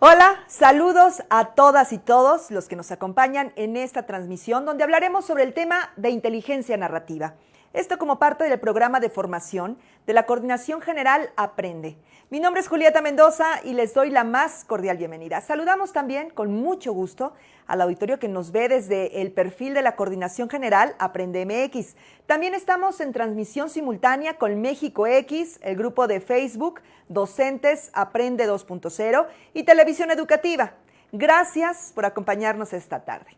Hola, saludos a todas y todos los que nos acompañan en esta transmisión donde hablaremos sobre el tema de inteligencia narrativa. Esto como parte del programa de formación de la Coordinación General Aprende. Mi nombre es Julieta Mendoza y les doy la más cordial bienvenida. Saludamos también con mucho gusto al auditorio que nos ve desde el perfil de la Coordinación General Aprende MX. También estamos en transmisión simultánea con México X, el grupo de Facebook, Docentes Aprende 2.0 y Televisión Educativa. Gracias por acompañarnos esta tarde.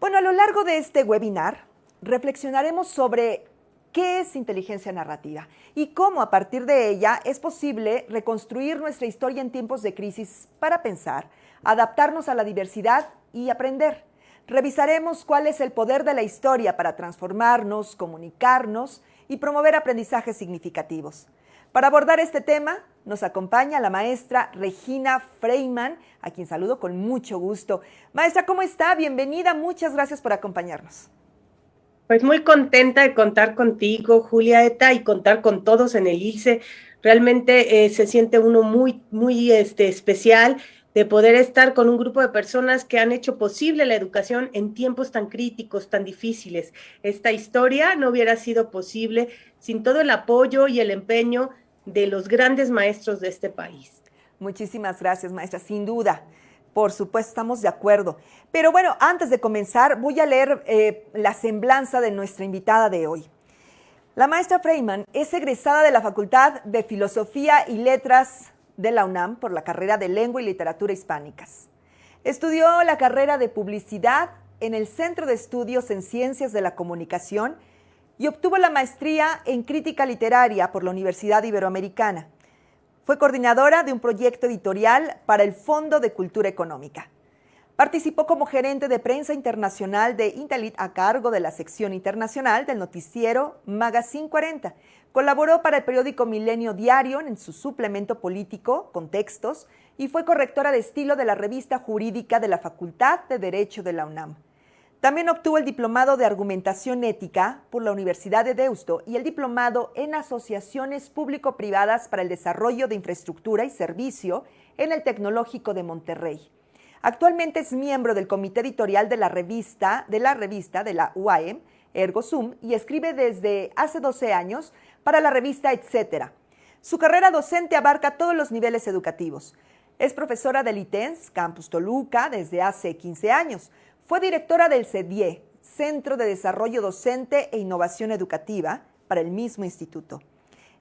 Bueno, a lo largo de este webinar reflexionaremos sobre qué es inteligencia narrativa y cómo a partir de ella es posible reconstruir nuestra historia en tiempos de crisis para pensar, adaptarnos a la diversidad y aprender. Revisaremos cuál es el poder de la historia para transformarnos, comunicarnos y promover aprendizajes significativos. Para abordar este tema nos acompaña la maestra Regina Freiman, a quien saludo con mucho gusto. Maestra, ¿cómo está? Bienvenida, muchas gracias por acompañarnos. Pues muy contenta de contar contigo, Julieta, y contar con todos en el ICE. Realmente se siente uno muy especial de poder estar con un grupo de personas que han hecho posible la educación en tiempos tan críticos, tan difíciles. Esta historia no hubiera sido posible sin todo el apoyo y el empeño de los grandes maestros de este país. Muchísimas gracias, maestra, sin duda. Por supuesto, estamos de acuerdo. Pero bueno, antes de comenzar, voy a leer la semblanza de nuestra invitada de hoy. La maestra Freiman es egresada de la Facultad de Filosofía y Letras de la UNAM por la carrera de Lengua y Literatura Hispánicas. Estudió la carrera de Publicidad en el Centro de Estudios en Ciencias de la Comunicación y obtuvo la maestría en Crítica Literaria por la Universidad Iberoamericana. Fue coordinadora de un proyecto editorial para el Fondo de Cultura Económica. Participó como gerente de prensa internacional de Intalit a cargo de la sección internacional del noticiero Magazine 40. Colaboró para el periódico Milenio Diario en su suplemento político, Contextos, y fue correctora de estilo de la revista jurídica de la Facultad de Derecho de la UNAM. También obtuvo el diplomado de Argumentación Ética por la Universidad de Deusto y el diplomado en Asociaciones Público-Privadas para el Desarrollo de Infraestructura y Servicio en el Tecnológico de Monterrey. Actualmente es miembro del comité editorial de la revista de la UAM, Ergo Sum, y escribe desde hace 12 años para la revista Etcétera. Su carrera docente abarca todos los niveles educativos. Es profesora del ITENS, Campus Toluca, desde hace 15 años. Fue directora del CEDIE, Centro de Desarrollo Docente e Innovación Educativa, para el mismo instituto.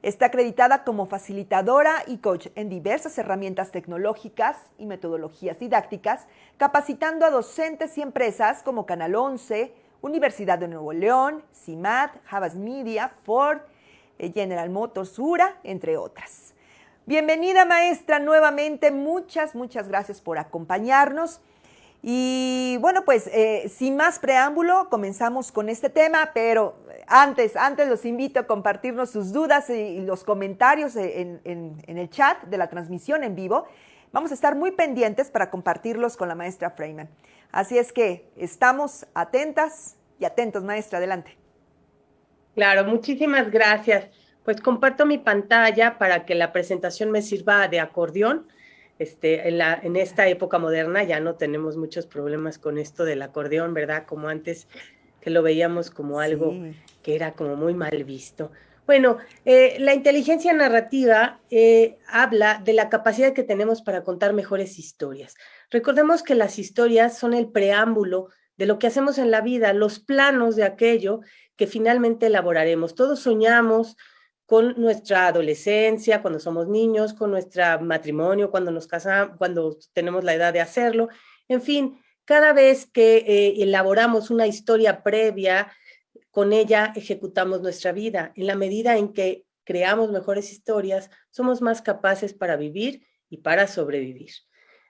Está acreditada como facilitadora y coach en diversas herramientas tecnológicas y metodologías didácticas, capacitando a docentes y empresas como Canal 11, Universidad de Nuevo León, CIMAD, Havas Media, Ford, General Motors, URA, entre otras. Bienvenida, maestra, nuevamente. Muchas gracias por acompañarnos. Y bueno, pues sin más preámbulo, comenzamos con este tema, pero antes los invito a compartirnos sus dudas y los comentarios en el chat de la transmisión en vivo. Vamos a estar muy pendientes para compartirlos con la maestra Freiman. Así es que estamos atentas y atentos, maestra, adelante. Claro, muchísimas gracias. Pues comparto mi pantalla para que la presentación me sirva de acordeón. En esta época moderna ya no tenemos muchos problemas con esto del acordeón, ¿verdad? Como antes, que lo veíamos como algo que era como muy mal visto. Bueno, la inteligencia narrativa habla de la capacidad que tenemos para contar mejores historias. Recordemos que las historias son el preámbulo de lo que hacemos en la vida, los planos de aquello que finalmente elaboraremos. Todos soñamos con nuestra adolescencia, cuando somos niños, con nuestro matrimonio, cuando nos casamos, cuando tenemos la edad de hacerlo. En fin, cada vez que elaboramos una historia previa, con ella ejecutamos nuestra vida. En la medida en que creamos mejores historias, somos más capaces para vivir y para sobrevivir.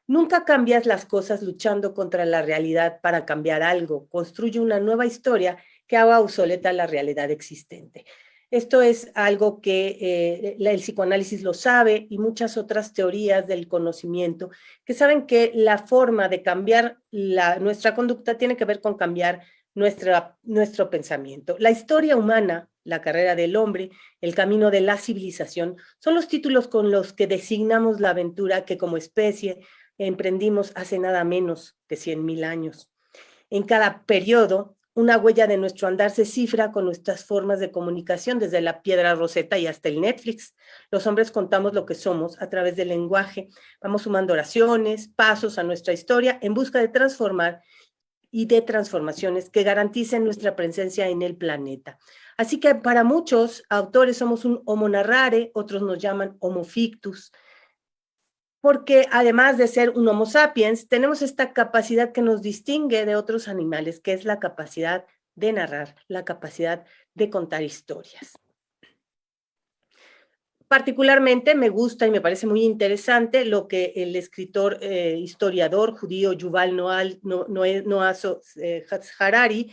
Nunca cambias las cosas luchando contra la realidad para cambiar algo. Construye una nueva historia que haga obsoleta la realidad existente. Esto es algo que el psicoanálisis lo sabe y muchas otras teorías del conocimiento que saben que la forma de cambiar nuestra conducta tiene que ver con cambiar nuestro pensamiento. La historia humana, la carrera del hombre, el camino de la civilización, son los títulos con los que designamos la aventura que como especie emprendimos hace nada menos de 100.000 años. En cada periodo, una huella de nuestro andar se cifra con nuestras formas de comunicación, desde la piedra roseta y hasta el Netflix. Los hombres contamos lo que somos a través del lenguaje. Vamos sumando oraciones, pasos a nuestra historia en busca de transformar y de transformaciones que garanticen nuestra presencia en el planeta. Así que para muchos autores somos un homo narrare, otros nos llaman homo fictus, porque además de ser un homo sapiens, tenemos esta capacidad que nos distingue de otros animales, que es la capacidad de narrar, la capacidad de contar historias. Particularmente me gusta y me parece muy interesante lo que el escritor historiador judío Yuval Noah Harari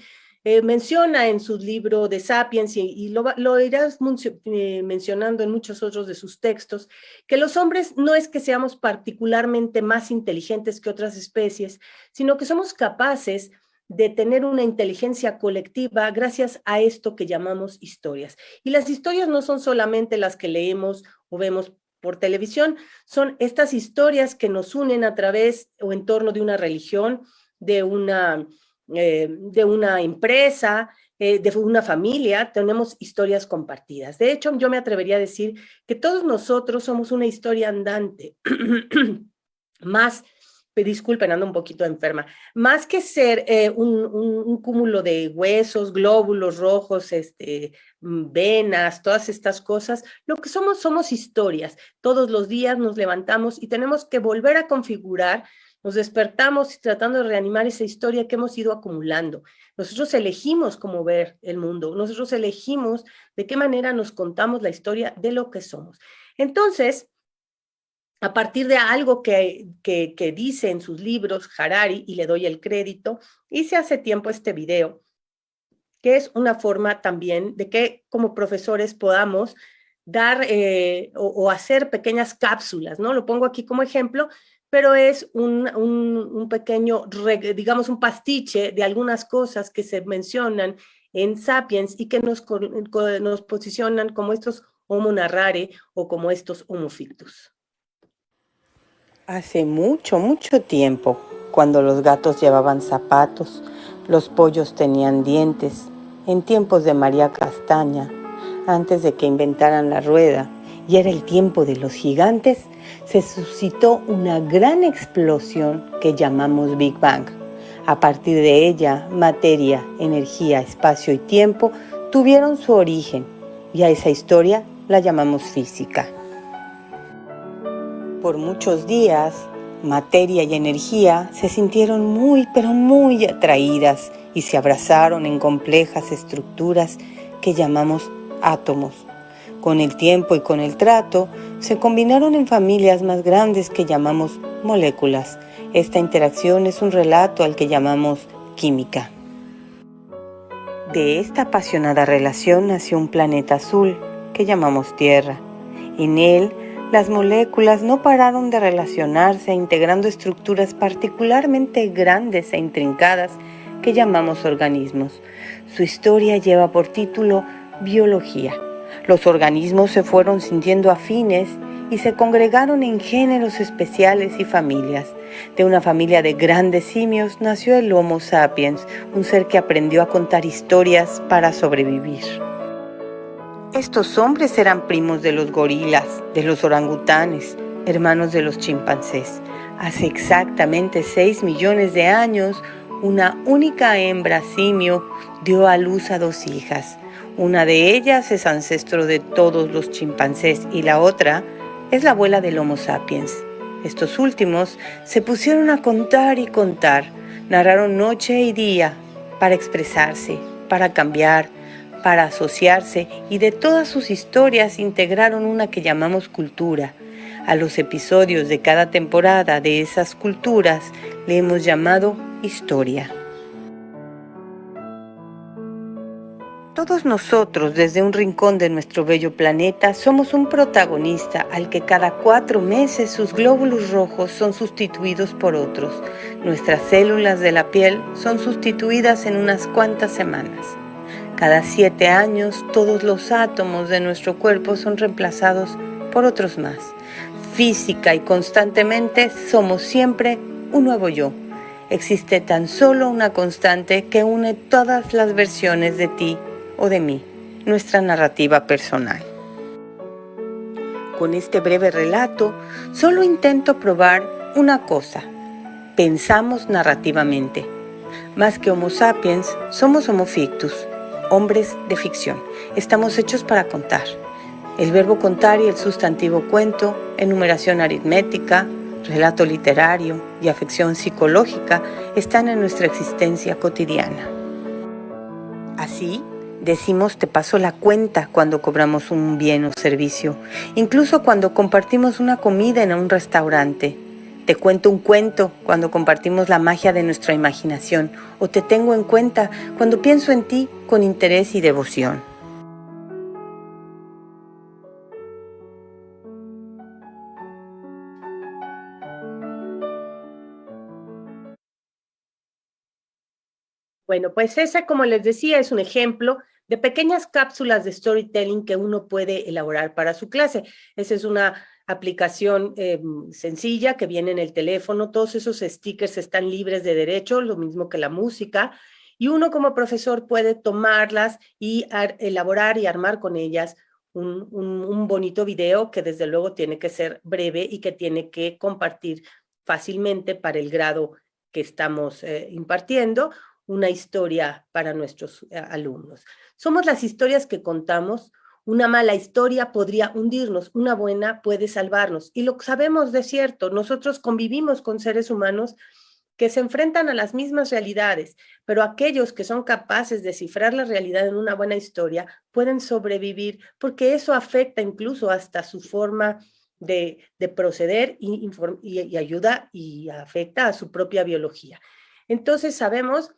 menciona en su libro de Sapiens, y lo irás mencionando en muchos otros de sus textos, que los hombres no es que seamos particularmente más inteligentes que otras especies, sino que somos capaces de tener una inteligencia colectiva gracias a esto que llamamos historias. Y las historias no son solamente las que leemos o vemos por televisión, son estas historias que nos unen a través o en torno de una religión, de una empresa, de una familia. Tenemos historias compartidas. De hecho, yo me atrevería a decir que todos nosotros somos una historia andante, más, disculpen, ando un poquito enferma, más que ser un cúmulo de huesos, glóbulos rojos, venas, todas estas cosas. Lo que somos historias. Todos los días nos levantamos y tenemos que volver a configurar. Nos despertamos tratando de reanimar esa historia que hemos ido acumulando. Nosotros elegimos cómo ver el mundo. Nosotros elegimos de qué manera nos contamos la historia de lo que somos. Entonces, a partir de algo que dice en sus libros Harari, y le doy el crédito, hice hace tiempo este video, que es una forma también de que como profesores podamos dar o hacer pequeñas cápsulas, ¿no? Lo pongo aquí como ejemplo, pero es un pequeño, digamos, un pastiche de algunas cosas que se mencionan en Sapiens y que nos posicionan como estos homo narrare o como estos homo fictus. Hace mucho, mucho tiempo, cuando los gatos llevaban zapatos, los pollos tenían dientes, en tiempos de María Castaña, antes de que inventaran la rueda, y era el tiempo de los gigantes, se suscitó una gran explosión que llamamos Big Bang. A partir de ella, materia, energía, espacio y tiempo tuvieron su origen, y a esa historia la llamamos física. Por muchos días, materia y energía se sintieron muy, pero muy atraídas y se abrazaron en complejas estructuras que llamamos átomos. Con el tiempo y con el trato, se combinaron en familias más grandes que llamamos moléculas. Esta interacción es un relato al que llamamos química. De esta apasionada relación nació un planeta azul que llamamos Tierra. En él, las moléculas no pararon de relacionarse, integrando estructuras particularmente grandes e intrincadas que llamamos organismos. Su historia lleva por título Biología. Los organismos se fueron sintiendo afines y se congregaron en géneros especiales y familias. De una familia de grandes simios nació el Homo sapiens, un ser que aprendió a contar historias para sobrevivir. Estos hombres eran primos de los gorilas, de los orangutanes, hermanos de los chimpancés. Hace exactamente 6 millones de años, una única hembra simio dio a luz a 2 hijas. Una de ellas es ancestro de todos los chimpancés y la otra es la abuela del Homo sapiens. Estos últimos se pusieron a contar y contar, narraron noche y día para expresarse, para cambiar, para asociarse, y de todas sus historias integraron una que llamamos cultura. A los episodios de cada temporada de esas culturas le hemos llamado historia. Todos nosotros, desde un rincón de nuestro bello planeta, somos un protagonista al que cada 4 meses sus glóbulos rojos son sustituidos por otros. Nuestras células de la piel son sustituidas en unas cuantas semanas. Cada 7 años, todos los átomos de nuestro cuerpo son reemplazados por otros más. física y constantemente, somos siempre un nuevo yo. Existe tan solo una constante que une todas las versiones de ti o de mí, nuestra narrativa personal. Con este breve relato, solo intento probar una cosa. Pensamos narrativamente. Más que Homo sapiens, somos Homo fictus, hombres de ficción. Estamos hechos para contar. El verbo contar y el sustantivo cuento, enumeración aritmética, relato literario y afección psicológica están en nuestra existencia cotidiana. Así, decimos te paso la cuenta cuando cobramos un bien o servicio, incluso cuando compartimos una comida en un restaurante. Te cuento un cuento cuando compartimos la magia de nuestra imaginación, o te tengo en cuenta cuando pienso en ti con interés y devoción. Bueno, pues esa, como les decía, es un ejemplo de pequeñas cápsulas de storytelling que uno puede elaborar para su clase. Esa es una aplicación sencilla que viene en el teléfono. Todos esos stickers están libres de derecho, lo mismo que la música. Y uno como profesor puede tomarlas y elaborar y armar con ellas un bonito video que desde luego tiene que ser breve y que tiene que compartir fácilmente para el grado que estamos impartiendo, una historia para nuestros alumnos. Somos las historias que contamos. Una mala historia podría hundirnos, una buena puede salvarnos. Y lo sabemos de cierto, nosotros convivimos con seres humanos que se enfrentan a las mismas realidades, pero aquellos que son capaces de cifrar la realidad en una buena historia pueden sobrevivir, porque eso afecta incluso hasta su forma de proceder y ayuda y afecta a su propia biología. Entonces sabemos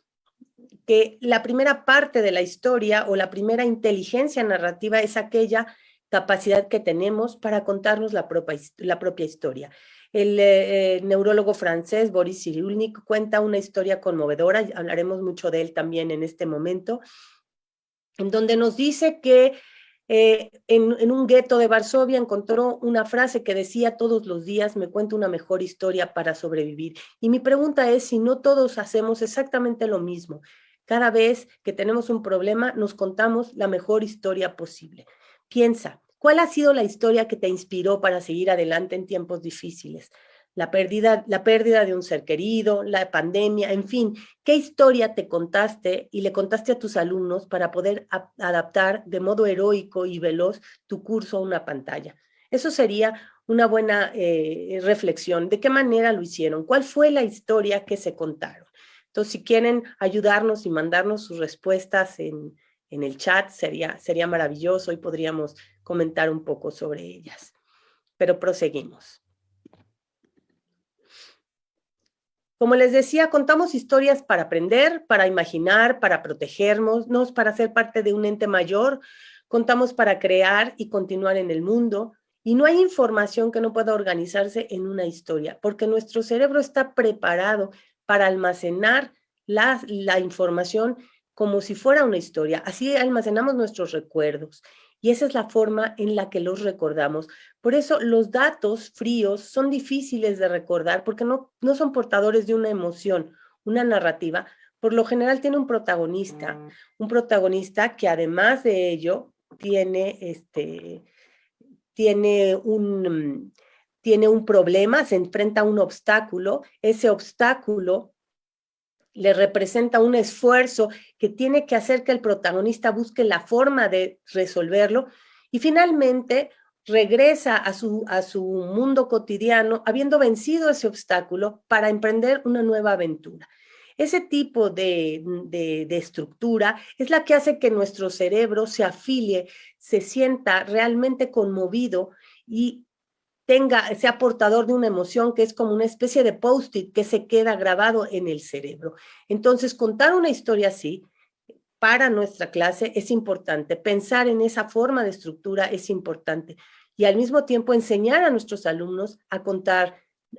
que la primera parte de la historia o la primera inteligencia narrativa es aquella capacidad que tenemos para contarnos la propia historia. El neurólogo francés Boris Cyrulnik cuenta una historia conmovedora, hablaremos mucho de él también en este momento, en donde nos dice que en un gueto de Varsovia encontró una frase que decía: todos los días me cuento una mejor historia para sobrevivir. Y mi pregunta es si no todos hacemos exactamente lo mismo. Cada vez que tenemos un problema, nos contamos la mejor historia posible. Piensa, ¿cuál ha sido la historia que te inspiró para seguir adelante en tiempos difíciles? La pérdida de un ser querido, la pandemia, en fin, ¿qué historia te contaste y le contaste a tus alumnos para poder adaptar de modo heroico y veloz tu curso a una pantalla? Eso sería una buena reflexión. ¿De qué manera lo hicieron? ¿Cuál fue la historia que se contaron? Entonces, si quieren ayudarnos y mandarnos sus respuestas en el chat, sería maravilloso y podríamos comentar un poco sobre ellas. Pero proseguimos. Como les decía, contamos historias para aprender, para imaginar, para protegernos, para ser parte de un ente mayor. Contamos para crear y continuar en el mundo. Y no hay información que no pueda organizarse en una historia, porque nuestro cerebro está preparado para almacenar la información como si fuera una historia. Así almacenamos nuestros recuerdos. Y esa es la forma en la que los recordamos. Por eso los datos fríos son difíciles de recordar porque no son portadores de una emoción, una narrativa. Por lo general tiene un protagonista que además de ello tiene un problema, se enfrenta a un obstáculo. Ese obstáculo le representa un esfuerzo que tiene que hacer que el protagonista busque la forma de resolverlo y finalmente regresa a su mundo cotidiano habiendo vencido ese obstáculo para emprender una nueva aventura. Ese tipo de estructura es la que hace que nuestro cerebro se afilie, se sienta realmente conmovido y sea portador de una emoción que es como una especie de post-it que se queda grabado en el cerebro. Entonces, contar una historia así para nuestra clase es importante. Pensar en esa forma de estructura es importante. Y al mismo tiempo enseñar a nuestros alumnos a contar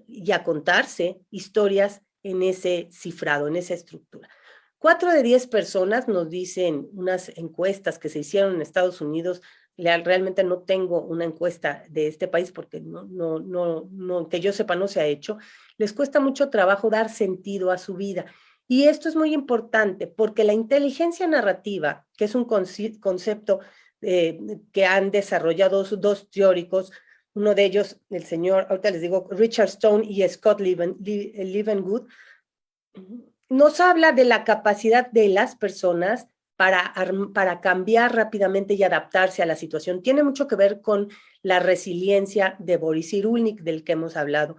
y a contarse historias en ese cifrado, en esa estructura. 4 de 10 personas, nos dicen unas encuestas que se hicieron en Estados Unidos realmente no tengo una encuesta de este país porque que yo sepa no se ha hecho, les cuesta mucho trabajo dar sentido a su vida. Y esto es muy importante porque la inteligencia narrativa, que es un concepto que han desarrollado dos teóricos, uno de ellos, el señor, ahorita les digo, Richard Stone y Scott Livengood, nos habla de la capacidad de las personas para cambiar rápidamente y adaptarse a la situación. Tiene mucho que ver con la resiliencia de Boris Cyrulnik, del que hemos hablado.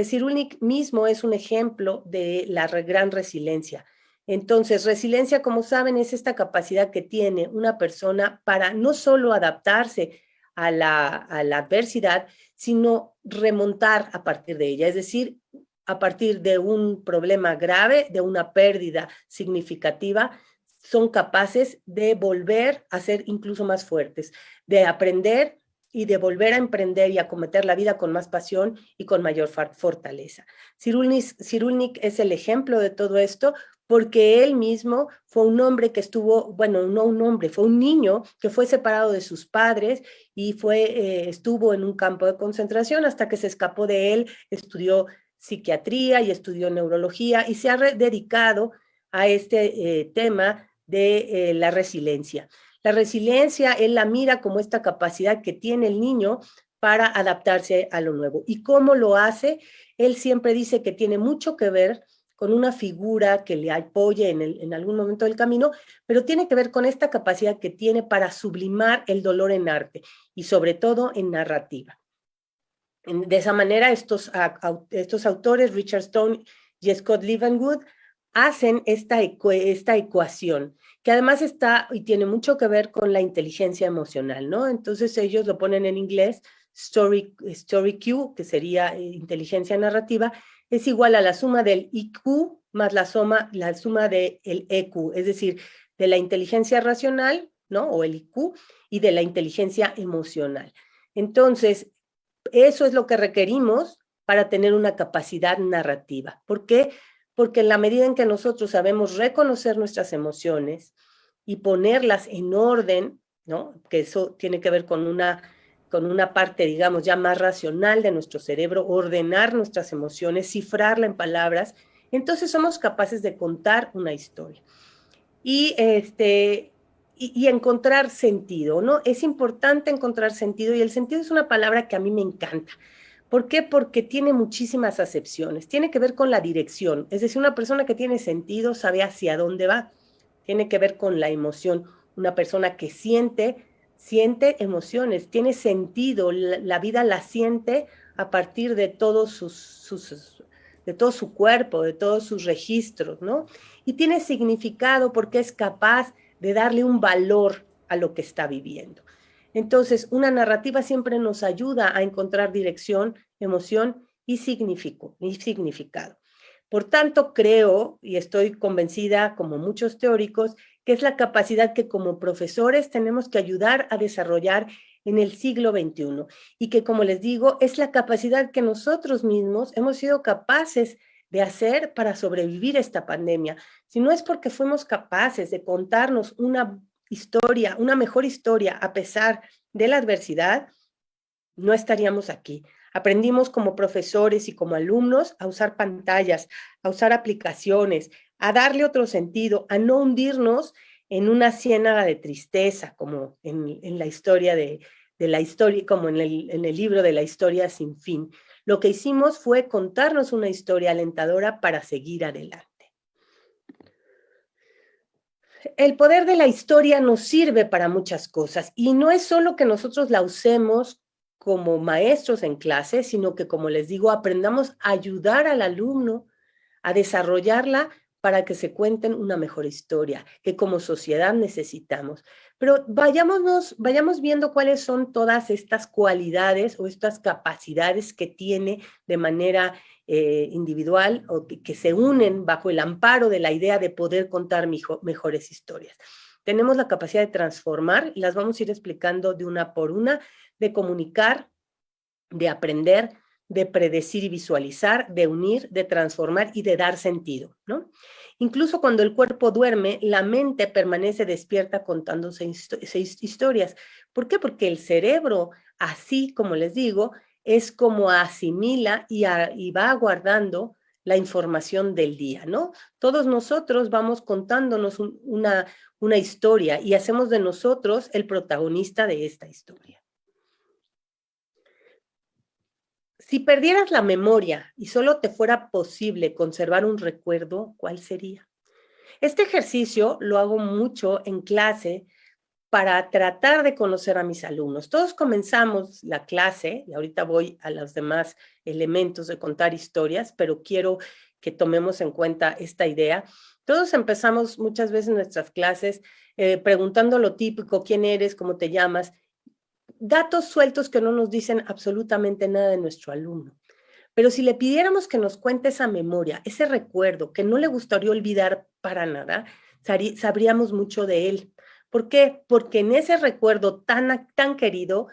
Cyrulnik mismo es un ejemplo de la gran resiliencia. Entonces, resiliencia, como saben, es esta capacidad que tiene una persona para no solo adaptarse a la adversidad, sino remontar a partir de ella. Es decir, a partir de un problema grave, de una pérdida significativa, son capaces de volver a ser incluso más fuertes, de aprender y de volver a emprender y a acometer la vida con más pasión y con mayor fortaleza. Cyrulnik es el ejemplo de todo esto porque él mismo fue un hombre que estuvo, bueno, no un hombre, fue un niño que fue separado de sus padres y estuvo en un campo de concentración hasta que se escapó de él, estudió psiquiatría y estudió neurología y se ha dedicado a este tema de la resiliencia. La resiliencia, él la mira como esta capacidad que tiene el niño para adaptarse a lo nuevo. ¿Y cómo lo hace? Él siempre dice que tiene mucho que ver con una figura que le apoye en algún momento del camino, pero tiene que ver con esta capacidad que tiene para sublimar el dolor en arte y sobre todo en narrativa. De esa manera, estos autores, Richard Stone y Scott Livengood, hacen esta ecuación, que además está y tiene mucho que ver con la inteligencia emocional, ¿no? Entonces ellos lo ponen en inglés, Story Q, que sería inteligencia narrativa, es igual a la suma del IQ más la suma del EQ, es decir, de la inteligencia racional, ¿no? O el IQ, y de la inteligencia emocional. Entonces, eso es lo que requerimos para tener una capacidad narrativa. ¿Por qué? Porque en la medida en que nosotros sabemos reconocer nuestras emociones y ponerlas en orden, ¿no? Que eso tiene que ver con una parte, digamos, ya más racional de nuestro cerebro, ordenar nuestras emociones, cifrarla en palabras, entonces somos capaces de contar una historia. Y encontrar sentido, ¿no? Es importante encontrar sentido y el sentido es una palabra que a mí me encanta. ¿Por qué? Porque tiene muchísimas acepciones. Tiene que ver con la dirección. Es decir, una persona que tiene sentido sabe hacia dónde va. Tiene que ver con la emoción. Una persona que siente emociones, tiene sentido. La vida la siente a partir de todo de todo su cuerpo, de todos sus registros, ¿no? Y tiene significado porque es capaz de darle un valor a lo que está viviendo. Entonces, una narrativa siempre nos ayuda a encontrar dirección, emoción y significado. Por tanto, creo y estoy convencida, como muchos teóricos, que es la capacidad que como profesores tenemos que ayudar a desarrollar en el siglo XXI y que, como les digo, es la capacidad que nosotros mismos hemos sido capaces de hacer para sobrevivir a esta pandemia. Si no es porque fuimos capaces de contarnos una historia, una mejor historia a pesar de la adversidad, no estaríamos aquí. Aprendimos como profesores y como alumnos a usar pantallas, a usar aplicaciones, a darle otro sentido, a no hundirnos en una ciénaga de tristeza, como en la historia de la historia, como en el libro de la historia sin fin. Lo que hicimos fue contarnos una historia alentadora para seguir adelante. El poder de la historia nos sirve para muchas cosas y no es solo que nosotros la usemos como maestros en clase, sino que, como les digo, aprendamos a ayudar al alumno a desarrollarla para que se cuenten una mejor historia, que como sociedad necesitamos. Pero vayamos viendo cuáles son todas estas cualidades o estas capacidades que tiene de manera individual o que se unen bajo el amparo de la idea de poder contar mejores historias. Tenemos la capacidad de transformar, y las vamos a ir explicando de una por una, de comunicar, de aprender, de predecir y visualizar, de unir, de transformar y de dar sentido, ¿no? Incluso cuando el cuerpo duerme, la mente permanece despierta contándose historias. ¿Por qué? Porque el cerebro, así como les digo, es como asimila y va guardando la información del día, ¿no? Todos nosotros vamos contándonos una historia y hacemos de nosotros el protagonista de esta historia. Si perdieras la memoria y solo te fuera posible conservar un recuerdo, ¿cuál sería? Este ejercicio lo hago mucho en clase para tratar de conocer a mis alumnos. Todos comenzamos la clase, y ahorita voy a los demás elementos de contar historias, pero quiero que tomemos en cuenta esta idea. Todos empezamos muchas veces nuestras clases preguntando lo típico: ¿quién eres? ¿Cómo te llamas? Datos sueltos que no nos dicen absolutamente nada de nuestro alumno. Pero si le pidiéramos que nos cuente esa memoria, ese recuerdo que no le gustaría olvidar para nada, sabríamos mucho de él. ¿Por qué? Porque en ese recuerdo tan querido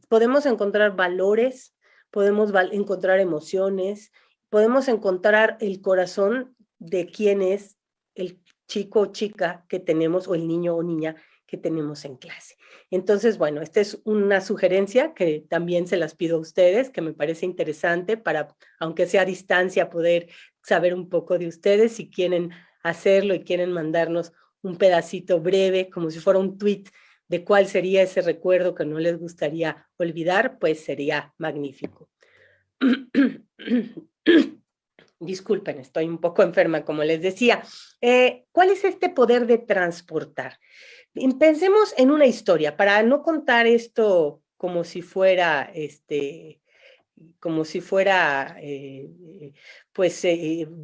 podemos encontrar valores, podemos encontrar emociones, podemos encontrar el corazón de quién es el chico o chica que tenemos, o el niño o niña que tenemos en clase. Entonces, bueno, esta es una sugerencia que también se las pido a ustedes, que me parece interesante para, aunque sea a distancia, poder saber un poco de ustedes. Si quieren hacerlo y quieren mandarnos un pedacito breve, como si fuera un tweet, de cuál sería ese recuerdo que no les gustaría olvidar, pues sería magnífico. Disculpen, estoy un poco enferma, como les decía. ¿Cuál es este poder de transportar? Pensemos en una historia, para no contar esto como si fuera,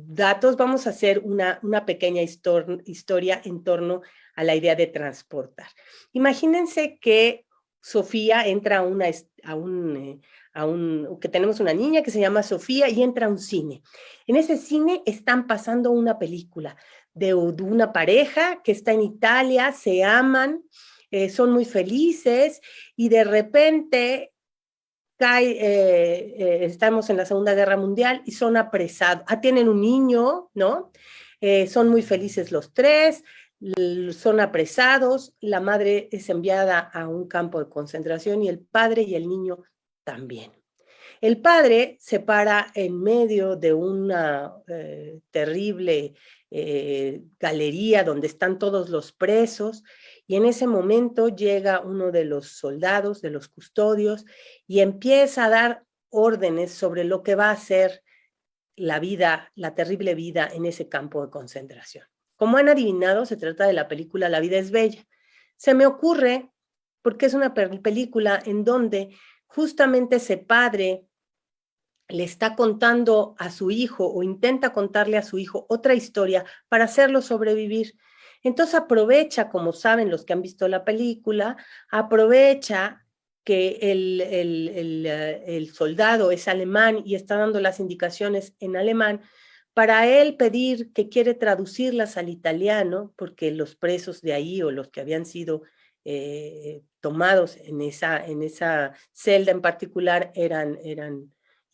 datos. Vamos a hacer una pequeña historia en torno a la idea de transportar. Imagínense que Sofía entra que tenemos una niña que se llama Sofía y entra a un cine. En ese cine están pasando una película de una pareja que está en Italia, se aman, son muy felices, y de repente estamos en la Segunda Guerra Mundial y son apresados. Tienen un niño, ¿no? Son muy felices los tres, son apresados, la madre es enviada a un campo de concentración y el padre y el niño también. El padre se para en medio de una terrible galería donde están todos los presos, y en ese momento llega uno de los soldados, de los custodios, y empieza a dar órdenes sobre lo que va a ser la vida, la terrible vida en ese campo de concentración. Como han adivinado, se trata de la película La vida es bella. Se me ocurre porque es una película en donde justamente ese padre le está contando a su hijo, o intenta contarle a su hijo, otra historia para hacerlo sobrevivir. Entonces aprovecha, como saben los que han visto la película, aprovecha que el soldado es alemán y está dando las indicaciones en alemán, para él pedir que quiere traducirlas al italiano, porque los presos de ahí, o los que habían sido tomados en esa celda en particular, eran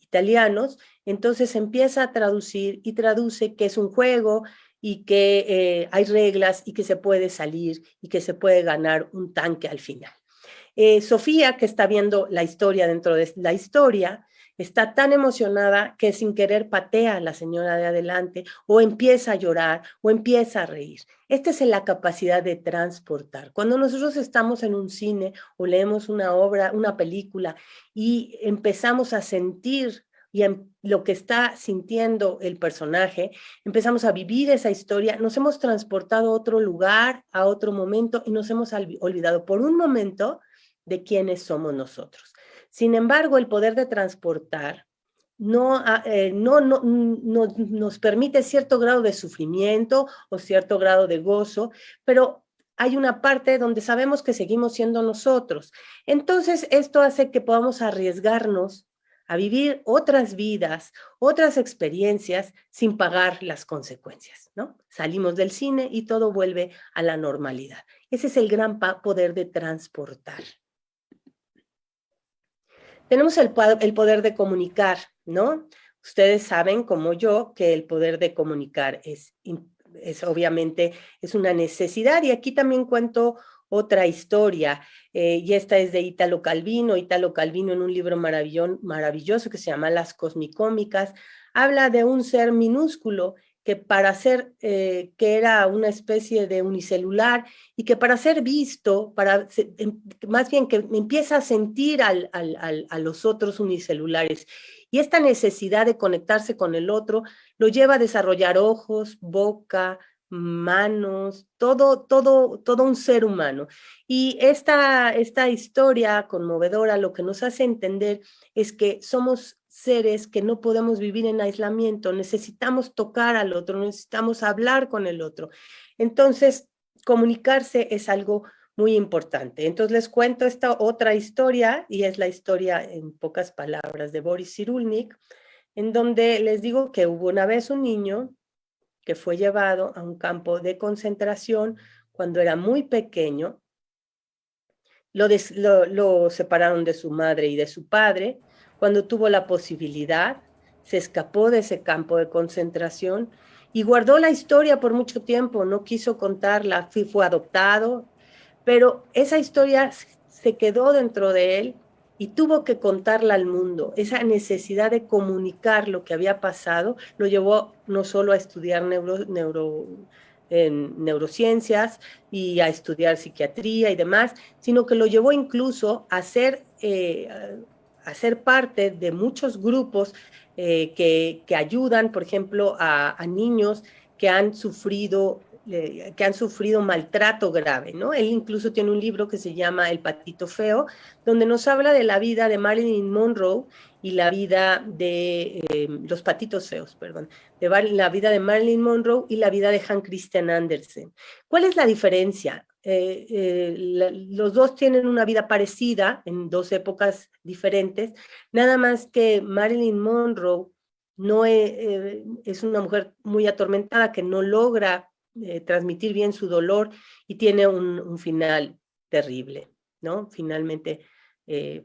italianos. Entonces empieza a traducir y traduce que es un juego y que hay reglas y que se puede salir y que se puede ganar un tanque al final. Sofía, que está viendo la historia dentro de la historia, está tan emocionada que sin querer patea a la señora de adelante, o empieza a llorar, o empieza a reír. Esta es la capacidad de transportar. Cuando nosotros estamos en un cine o leemos una obra, una película, y empezamos a sentir lo que está sintiendo el personaje, empezamos a vivir esa historia, nos hemos transportado a otro lugar, a otro momento, y nos hemos olvidado por un momento de quiénes somos nosotros. Sin embargo, el poder de transportar nos permite cierto grado de sufrimiento o cierto grado de gozo, pero hay una parte donde sabemos que seguimos siendo nosotros. Entonces, esto hace que podamos arriesgarnos a vivir otras vidas, otras experiencias, sin pagar las consecuencias, ¿no? Salimos del cine y todo vuelve a la normalidad. Ese es el gran poder de transportar. Tenemos el poder de comunicar, ¿no? Ustedes saben, como yo, que el poder de comunicar es obviamente es una necesidad. Y aquí también cuento otra historia, y esta es de Italo Calvino. Italo Calvino, en un libro maravilloso que se llama Las Cosmicómicas, habla de un ser minúsculo que para ser, que era una especie de unicelular, y que para ser visto, más bien que empieza a sentir a los otros unicelulares. Y esta necesidad de conectarse con el otro lo lleva a desarrollar ojos, boca, manos, todo un ser humano. Y esta historia conmovedora lo que nos hace entender es que somos seres que no podemos vivir en aislamiento, necesitamos tocar al otro, necesitamos hablar con el otro. Entonces, comunicarse es algo muy importante. Entonces les cuento esta otra historia, y es la historia, en pocas palabras, de Boris Cyrulnik, en donde les digo que hubo una vez un niño que fue llevado a un campo de concentración cuando era muy pequeño. Lo separaron de su madre y de su padre. Cuando tuvo la posibilidad, se escapó de ese campo de concentración y guardó la historia por mucho tiempo, no quiso contarla, fue adoptado, pero esa historia se quedó dentro de él y tuvo que contarla al mundo. Esa necesidad de comunicar lo que había pasado lo llevó no solo a estudiar neurociencias y a estudiar psiquiatría y demás, sino que lo llevó incluso a ser parte de muchos grupos que ayudan, por ejemplo, a niños que han sufrido maltrato grave, ¿no? Él incluso tiene un libro que se llama El Patito Feo, donde nos habla de la vida de Marilyn Monroe y la vida de los patitos feos, perdón, de la vida de Marilyn Monroe y la vida de Hans Christian Andersen. ¿Cuál es la diferencia? Los dos tienen una vida parecida en dos épocas diferentes, nada más que Marilyn Monroe no es una mujer muy atormentada que no logra transmitir bien su dolor y tiene un final terrible, ¿no? Finalmente,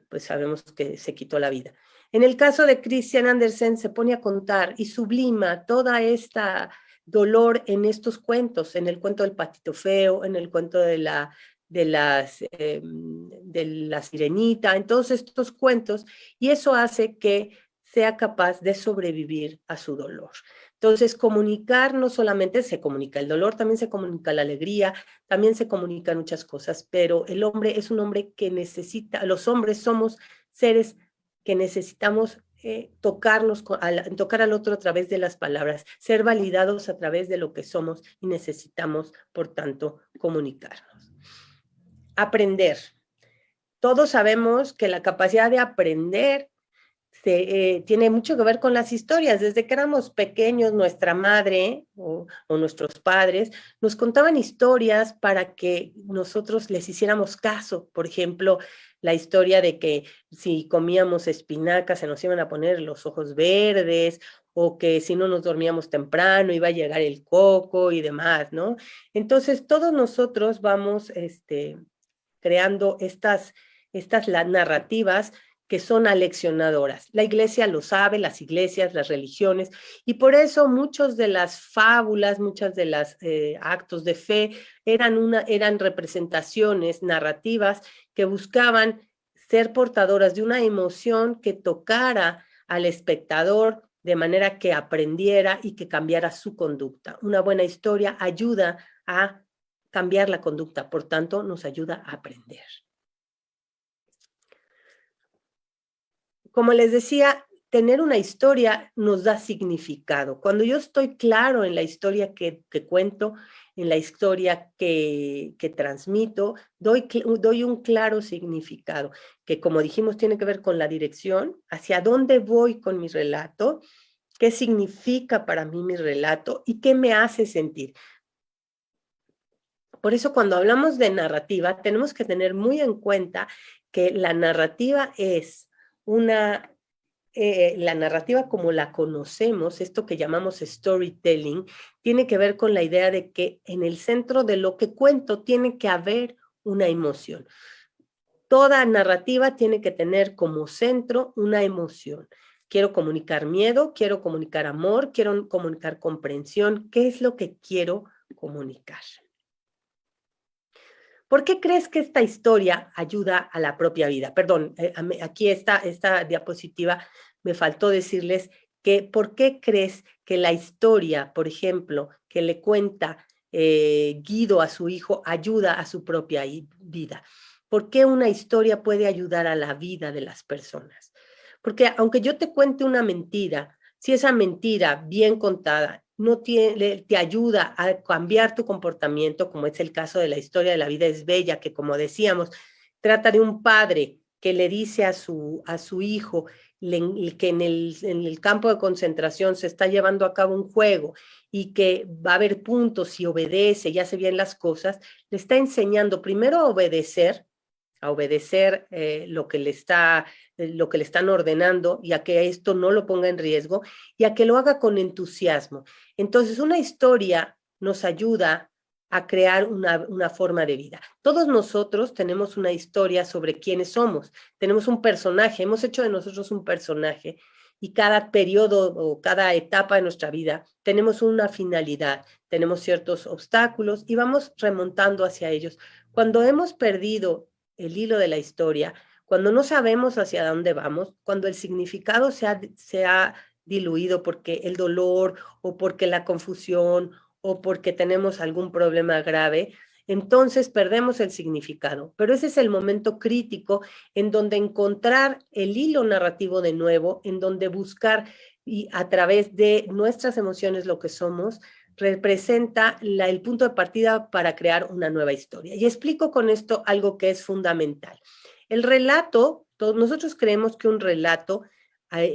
pues sabemos que se quitó la vida. En el caso de Christian Andersen se pone a contar y sublima toda esta dolor en estos cuentos, en el cuento del Patito Feo, en el cuento de la Sirenita, en todos estos cuentos, y eso hace que sea capaz de sobrevivir a su dolor. Entonces, comunicar no solamente se comunica el dolor, también se comunica la alegría, también se comunican muchas cosas, pero el hombre es un hombre que necesita, los hombres somos seres que necesitamos tocar al otro a través de las palabras, ser validados a través de lo que somos, y necesitamos, por tanto, comunicarnos. Aprender. Todos sabemos que la capacidad de aprender tiene mucho que ver con las historias. Desde que éramos pequeños, nuestra madre o nuestros padres nos contaban historias para que nosotros les hiciéramos caso. Por ejemplo, la historia de que si comíamos espinacas se nos iban a poner los ojos verdes, o que si no nos dormíamos temprano iba a llegar el coco y demás, ¿no? Entonces, todos nosotros vamos creando estas narrativas que son aleccionadoras. La iglesia lo sabe, las iglesias, las religiones, y por eso muchas de las fábulas, muchas de las actos de fe eran representaciones narrativas que buscaban ser portadoras de una emoción que tocara al espectador de manera que aprendiera y que cambiara su conducta. Una buena historia ayuda a cambiar la conducta, por tanto, nos ayuda a aprender. Como les decía, tener una historia nos da significado. Cuando yo estoy claro en la historia que cuento, en la historia que transmito, doy un claro significado, que, como dijimos, tiene que ver con la dirección, hacia dónde voy con mi relato, qué significa para mí mi relato y qué me hace sentir. Por eso, cuando hablamos de narrativa, tenemos que tener muy en cuenta que la narrativa es la narrativa como la conocemos, esto que llamamos storytelling, tiene que ver con la idea de que en el centro de lo que cuento tiene que haber una emoción. Toda narrativa tiene que tener como centro una emoción. Quiero comunicar miedo, quiero comunicar amor, quiero comunicar comprensión. ¿Qué es lo que quiero comunicar? ¿Por qué crees que esta historia ayuda a la propia vida? Perdón, aquí esta diapositiva me faltó decirles que ¿por qué crees que la historia, por ejemplo, que le cuenta Guido a su hijo, ayuda a su propia vida? ¿Por qué una historia puede ayudar a la vida de las personas? Porque aunque yo te cuente una mentira, si esa mentira bien contada no te ayuda a cambiar tu comportamiento, como es el caso de la historia de La vida es bella, que como decíamos, trata de un padre que le dice a su hijo que en el campo de concentración se está llevando a cabo un juego y que va a haber puntos si obedece y hace bien las cosas, le está enseñando primero a obedecer lo que le están ordenando y a que esto no lo ponga en riesgo y a que lo haga con entusiasmo. Entonces, una historia nos ayuda a crear una forma de vida. Todos nosotros tenemos una historia sobre quiénes somos, tenemos un personaje, hemos hecho de nosotros un personaje y cada periodo o cada etapa de nuestra vida tenemos una finalidad, tenemos ciertos obstáculos y vamos remontando hacia ellos. Cuando hemos perdido el hilo de la historia, cuando no sabemos hacia dónde vamos, cuando el significado se ha diluido porque el dolor o porque la confusión o porque tenemos algún problema grave, entonces perdemos el significado. Pero ese es el momento crítico en donde encontrar el hilo narrativo de nuevo, en donde buscar y a través de nuestras emociones lo que somos, representa el punto de partida para crear una nueva historia. Y explico con esto algo que es fundamental. El relato, nosotros creemos que un relato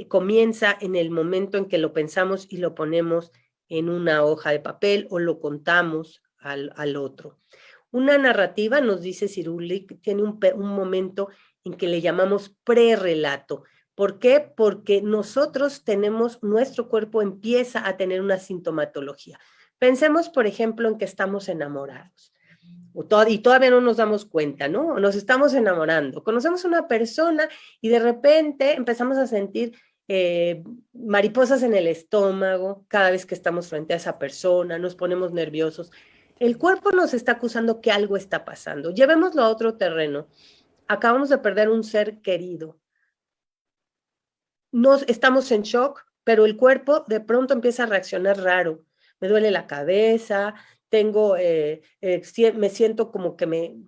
comienza en el momento en que lo pensamos y lo ponemos en una hoja de papel o lo contamos al otro. Una narrativa, nos dice Cirulic, tiene un momento en que le llamamos prerrelato. ¿Por qué? Porque nuestro cuerpo empieza a tener una sintomatología. Pensemos, por ejemplo, en que estamos enamorados y todavía no nos damos cuenta, ¿no? Nos estamos enamorando, conocemos a una persona y de repente empezamos a sentir mariposas en el estómago cada vez que estamos frente a esa persona, nos ponemos nerviosos. El cuerpo nos está acusando que algo está pasando. Llevémoslo a otro terreno. Acabamos de perder un ser querido. Estamos en shock, pero el cuerpo de pronto empieza a reaccionar raro. Me duele la cabeza, me siento como que me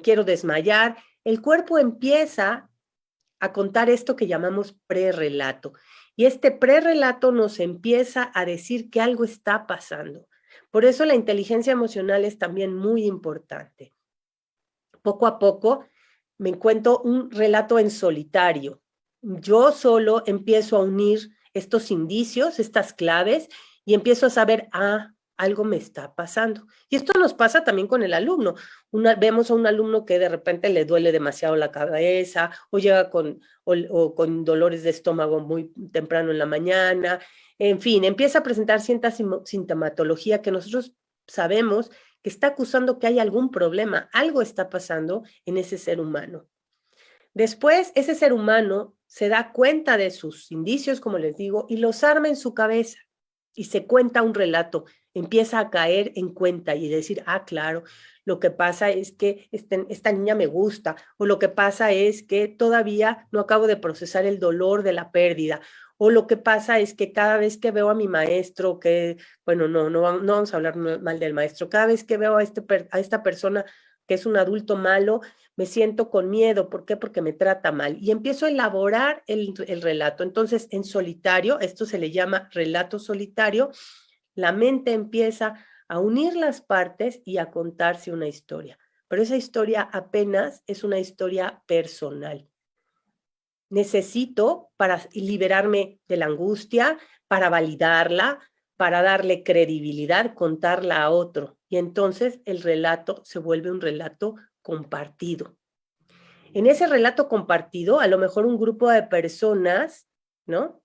quiero desmayar. El cuerpo empieza a contar esto que llamamos prerrelato. Y este prerrelato nos empieza a decir que algo está pasando. Por eso la inteligencia emocional es también muy importante. Poco a poco me encuentro un relato en solitario. Yo solo empiezo a unir estos indicios, estas claves, y empiezo a saber, algo me está pasando. Y esto nos pasa también con el alumno. Vemos a un alumno que de repente le duele demasiado la cabeza o llega con dolores de estómago muy temprano en la mañana. En fin, empieza a presentar cierta sintomatología que nosotros sabemos que está acusando que hay algún problema, algo está pasando en ese ser humano. Después, ese ser humano se da cuenta de sus indicios, como les digo, y los arma en su cabeza y se cuenta un relato, empieza a caer en cuenta y decir, claro, lo que pasa es que esta niña me gusta, o lo que pasa es que todavía no acabo de procesar el dolor de la pérdida, o lo que pasa es que cada vez que veo a mi maestro, no vamos a hablar mal del maestro, cada vez que veo a esta persona que es un adulto malo, me siento con miedo. ¿Por qué? Porque me trata mal. Y empiezo a elaborar el relato. Entonces, en solitario, esto se le llama relato solitario, la mente empieza a unir las partes y a contarse una historia. Pero esa historia apenas es una historia personal. Necesito, para liberarme de la angustia, para validarla, para darle credibilidad, contarla a otro. Y entonces el relato se vuelve un relato compartido. En ese relato compartido, a lo mejor un grupo de personas, ¿no?,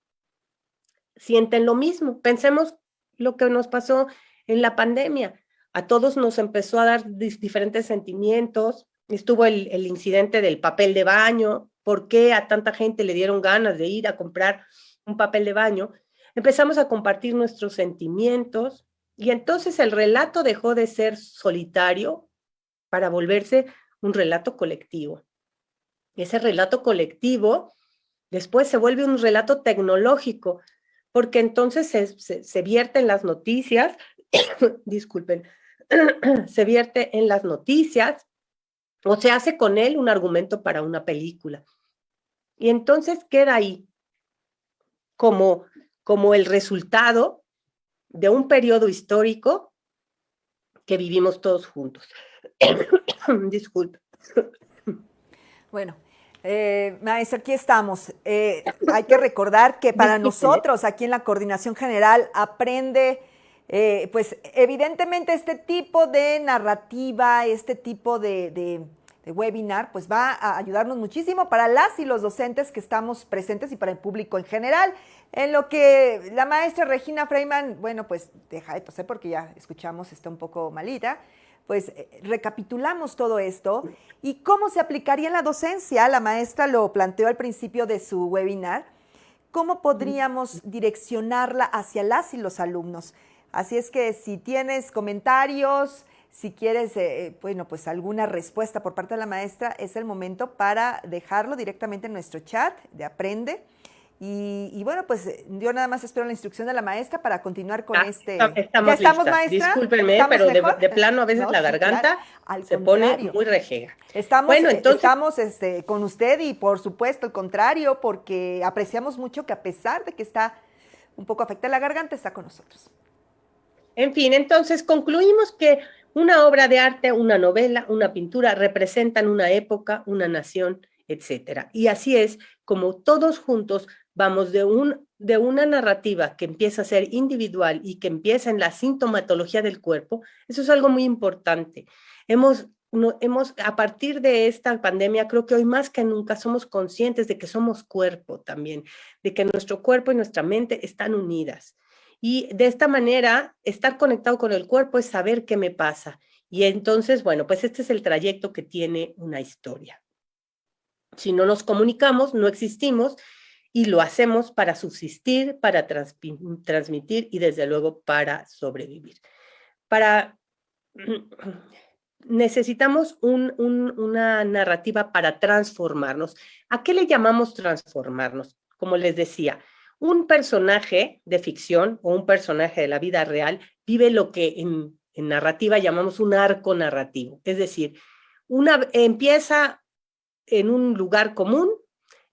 sienten lo mismo. Pensemos lo que nos pasó en la pandemia. A todos nos empezó a dar diferentes sentimientos. Estuvo el incidente del papel de baño, por qué a tanta gente le dieron ganas de ir a comprar un papel de baño, empezamos a compartir nuestros sentimientos y entonces el relato dejó de ser solitario para volverse un relato colectivo. Y ese relato colectivo después se vuelve un relato tecnológico, porque entonces se vierte en las noticias, disculpen, se vierte en las noticias o se hace con él un argumento para una película. Y entonces queda ahí como el resultado de un periodo histórico que vivimos todos juntos. Disculpe. Bueno, maestra, aquí estamos. Hay que recordar que para nosotros, aquí en la Coordinación General, aprende, pues evidentemente este tipo de narrativa, este tipo de webinar, pues va a ayudarnos muchísimo para las y los docentes que estamos presentes y para el público en general. En lo que la maestra Regina Freiman, bueno, pues deja de toser porque ya escuchamos, está un poco malita, pues recapitulamos todo esto y cómo se aplicaría en la docencia. La maestra lo planteó al principio de su webinar, cómo podríamos direccionarla hacia las y los alumnos. Así es que si tienes comentarios, si quieres, bueno, pues alguna respuesta por parte de la maestra, es el momento para dejarlo directamente en nuestro chat de Aprende. Y bueno, pues yo nada más espero la instrucción de la maestra para continuar con este... ¿Ya estamos, maestra? Discúlpenme, pero de plano a veces no, la garganta claro, se pone muy rejega. Estamos, bueno, entonces, estamos con usted y por supuesto al contrario, porque apreciamos mucho que a pesar de que está un poco afectada la garganta, está con nosotros. En fin, entonces concluimos que una obra de arte, una novela, una pintura representan una época, una nación, etcétera. Y así es como todos juntos vamos de una narrativa que empieza a ser individual y que empieza en la sintomatología del cuerpo. Eso es algo muy importante. A partir de esta pandemia, creo que hoy más que nunca somos conscientes de que somos cuerpo también, de que nuestro cuerpo y nuestra mente están unidas. Y de esta manera, estar conectado con el cuerpo es saber qué me pasa. Y entonces, bueno, pues este es el trayecto que tiene una historia. Si no nos comunicamos, no existimos y lo hacemos para subsistir, para transmitir y desde luego para sobrevivir. Necesitamos una narrativa para transformarnos. ¿A qué le llamamos transformarnos? Como les decía, un personaje de ficción o un personaje de la vida real vive lo que en narrativa llamamos un arco narrativo. Es decir, empieza en un lugar común,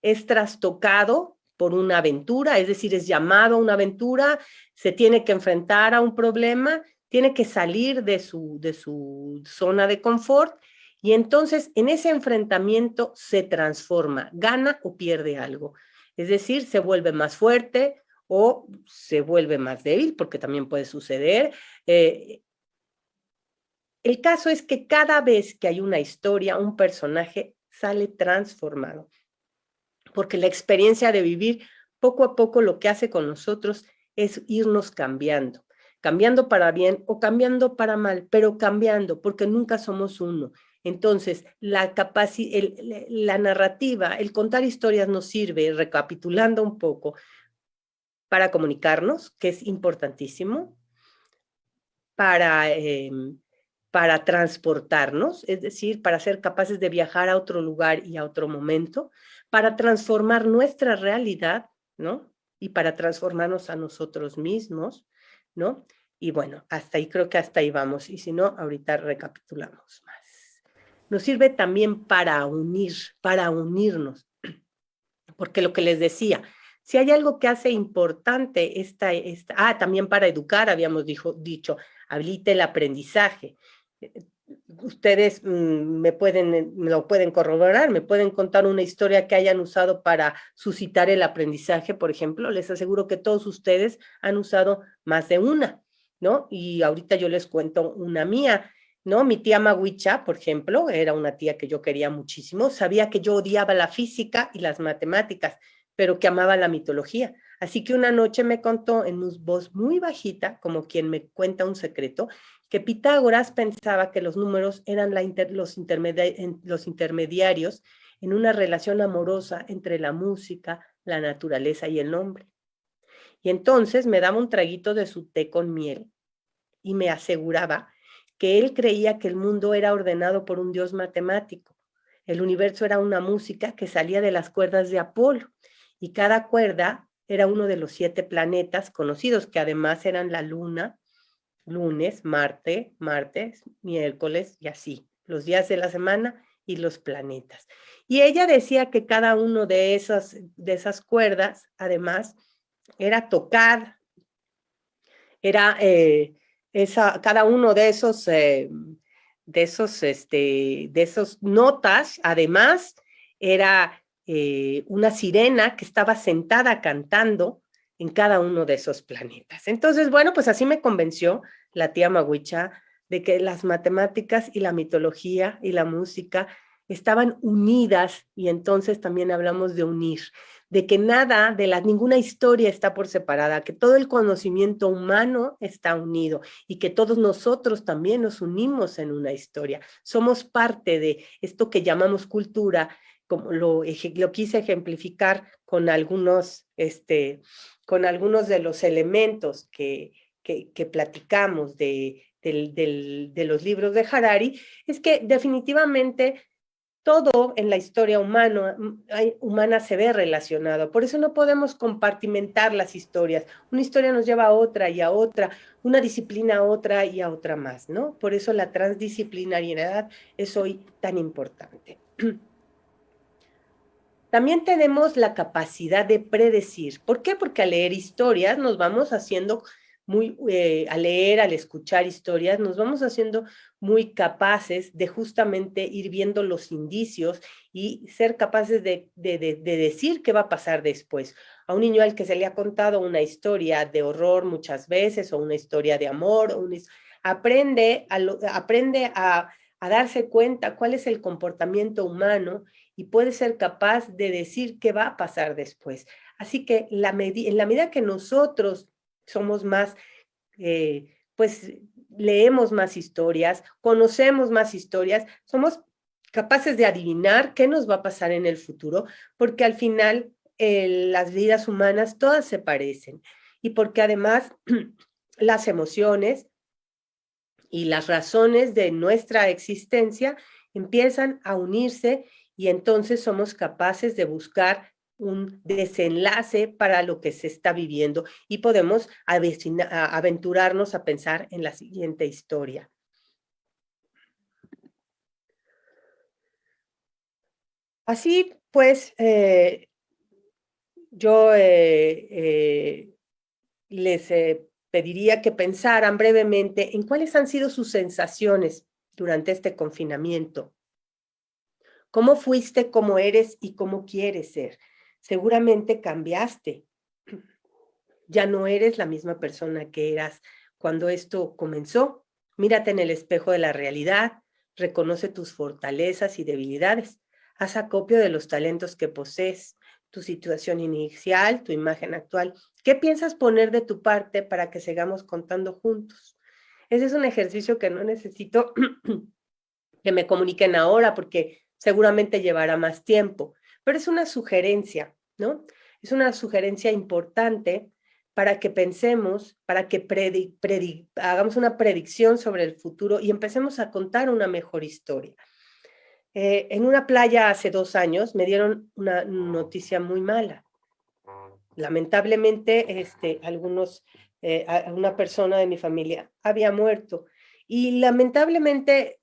es trastocado por una aventura, es decir, es llamado a una aventura, se tiene que enfrentar a un problema, tiene que salir de su zona de confort y entonces en ese enfrentamiento se transforma, gana o pierde algo. Es decir, se vuelve más fuerte o se vuelve más débil, porque también puede suceder. El caso es que cada vez que hay una historia, un personaje sale transformado, porque la experiencia de vivir poco a poco lo que hace con nosotros es irnos cambiando para bien o cambiando para mal, pero cambiando, porque nunca somos uno. Entonces, la narrativa, el contar historias nos sirve, recapitulando un poco, para comunicarnos, que es importantísimo, para transportarnos, es decir, para ser capaces de viajar a otro lugar y a otro momento, para transformar nuestra realidad, ¿no? Y para transformarnos a nosotros mismos, ¿no? Y bueno, creo que hasta ahí vamos. Y si no, ahorita recapitulamos más. Nos sirve también para unirnos. Porque lo que les decía, si hay algo que hace importante también para educar, habíamos dicho, habilite el aprendizaje. Ustedes me lo pueden corroborar, me pueden contar una historia que hayan usado para suscitar el aprendizaje, por ejemplo. Les aseguro que todos ustedes han usado más de una, ¿no? Y ahorita yo les cuento una mía, ¿no? Mi tía Mawicha, por ejemplo, era una tía que yo quería muchísimo, sabía que yo odiaba la física y las matemáticas, pero que amaba la mitología. Así que una noche me contó en voz muy bajita, como quien me cuenta un secreto, que Pitágoras pensaba que los números eran los intermediarios en una relación amorosa entre la música, la naturaleza y el hombre. Y entonces me daba un traguito de su té con miel y me aseguraba que él creía que el mundo era ordenado por un dios matemático. El universo era una música que salía de las cuerdas de Apolo y cada cuerda era uno de los 7 planetas conocidos, que además eran la luna, lunes, martes, miércoles y así, los días de la semana y los planetas. Y ella decía que cada uno de esas cuerdas, además, era tocar, era cada uno de esos notas, además, era una sirena que estaba sentada cantando en cada uno de esos planetas. Entonces, bueno, pues así me convenció la tía Mawicha de que las matemáticas y la mitología y la música estaban unidas, y entonces también hablamos de unir, de que ninguna historia está por separada, que todo el conocimiento humano está unido y que todos nosotros también nos unimos en una historia. Somos parte de esto que llamamos cultura, como lo quise ejemplificar con algunos de los elementos que platicamos de los libros de Harari, es que definitivamente todo en la historia humana se ve relacionado. Por eso no podemos compartimentar las historias. Una historia nos lleva a otra y a otra, una disciplina a otra y a otra más, ¿no? Por eso la transdisciplinariedad es hoy tan importante. También tenemos la capacidad de predecir. ¿Por qué? Porque al leer historias nos vamos haciendo al escuchar historias, nos vamos haciendo muy capaces de justamente ir viendo los indicios y ser capaces de decir qué va a pasar después. A un niño al que se le ha contado una historia de horror muchas veces, o una historia de amor, aprende a darse cuenta cuál es el comportamiento humano y puede ser capaz de decir qué va a pasar después. Así que en la medida que nosotros somos más, pues leemos más historias, conocemos más historias, somos capaces de adivinar qué nos va a pasar en el futuro, porque al final las vidas humanas todas se parecen, y porque además las emociones y las razones de nuestra existencia empiezan a unirse, y entonces somos capaces de buscar un desenlace para lo que se está viviendo y podemos aventurarnos a pensar en la siguiente historia. Así pues, yo les pediría que pensaran brevemente en cuáles han sido sus sensaciones durante este confinamiento. ¿Cómo fuiste, cómo eres y cómo quieres ser? Seguramente cambiaste. Ya no eres la misma persona que eras cuando esto comenzó. Mírate en el espejo de la realidad, reconoce tus fortalezas y debilidades, haz acopio de los talentos que posees, tu situación inicial, tu imagen actual. ¿Qué piensas poner de tu parte para que sigamos contando juntos? Ese es un ejercicio que no necesito que me comuniquen ahora, porque seguramente llevará más tiempo, pero es una sugerencia, ¿no? Es una sugerencia importante para que pensemos, para que hagamos una predicción sobre el futuro y empecemos a contar una mejor historia. En una playa hace 2 años me dieron una noticia muy mala. Lamentablemente, una persona de mi familia había muerto, y lamentablemente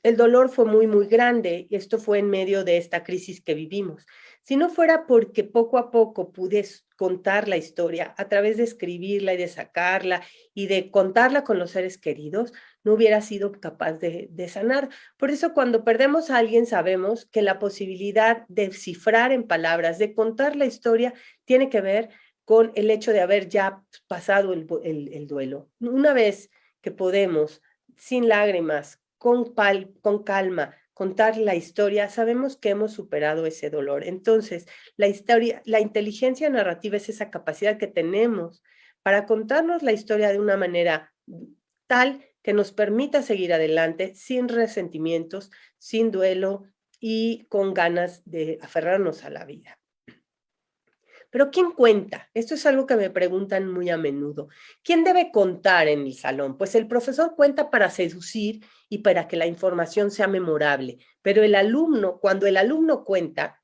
el dolor fue muy, muy grande, y esto fue en medio de esta crisis que vivimos. Si no fuera porque poco a poco pude contar la historia a través de escribirla y de sacarla y de contarla con los seres queridos, no hubiera sido capaz de sanar. Por eso, cuando perdemos a alguien, sabemos que la posibilidad de cifrar en palabras, de contar la historia, tiene que ver con el hecho de haber ya pasado el duelo. Una vez que podemos, sin lágrimas, con calma, contar la historia, sabemos que hemos superado ese dolor. Entonces, la inteligencia narrativa es esa capacidad que tenemos para contarnos la historia de una manera tal que nos permita seguir adelante sin resentimientos, sin duelo, y con ganas de aferrarnos a la vida. Pero ¿quién cuenta? Esto es algo que me preguntan muy a menudo. ¿Quién debe contar en el salón? Pues el profesor cuenta para seducir y para que la información sea memorable, pero el alumno, cuando el alumno cuenta,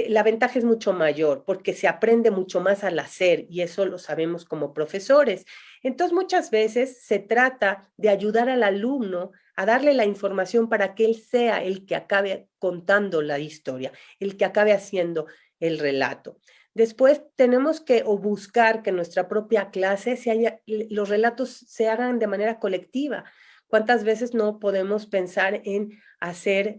la ventaja es mucho mayor porque se aprende mucho más al hacer y eso lo sabemos como profesores. Entonces muchas veces se trata de ayudar al alumno a darle la información para que él sea el que acabe contando la historia, el que acabe haciendo el relato. Después tenemos que o buscar que en nuestra propia clase los relatos se hagan de manera colectiva. ¿Cuántas veces no podemos pensar en hacer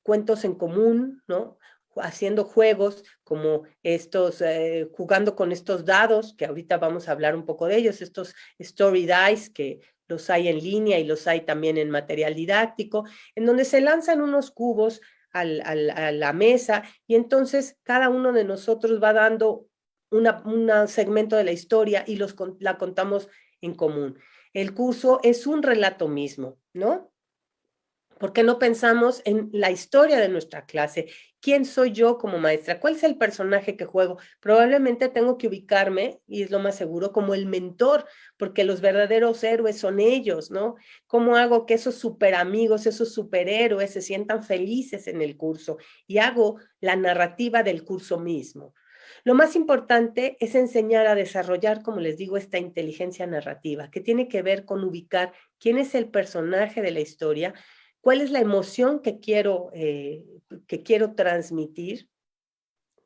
cuentos en común, ¿no? Haciendo juegos como estos, jugando con estos dados, que ahorita vamos a hablar un poco de ellos, estos story dice, que los hay en línea y los hay también en material didáctico, en donde se lanzan unos cubos a la mesa y entonces cada uno de nosotros va dando un segmento de la historia y la contamos en común. El curso es un relato mismo, ¿no? ¿Por qué no pensamos en la historia de nuestra clase? ¿Quién soy yo como maestra? ¿Cuál es el personaje que juego? Probablemente tengo que ubicarme, y es lo más seguro, como el mentor, porque los verdaderos héroes son ellos, ¿no? ¿Cómo hago que esos super amigos, esos superhéroes se sientan felices en el curso? Y hago la narrativa del curso mismo. Lo más importante es enseñar a desarrollar, como les digo, esta inteligencia narrativa, que tiene que ver con ubicar quién es el personaje de la historia, cuál es la emoción que quiero transmitir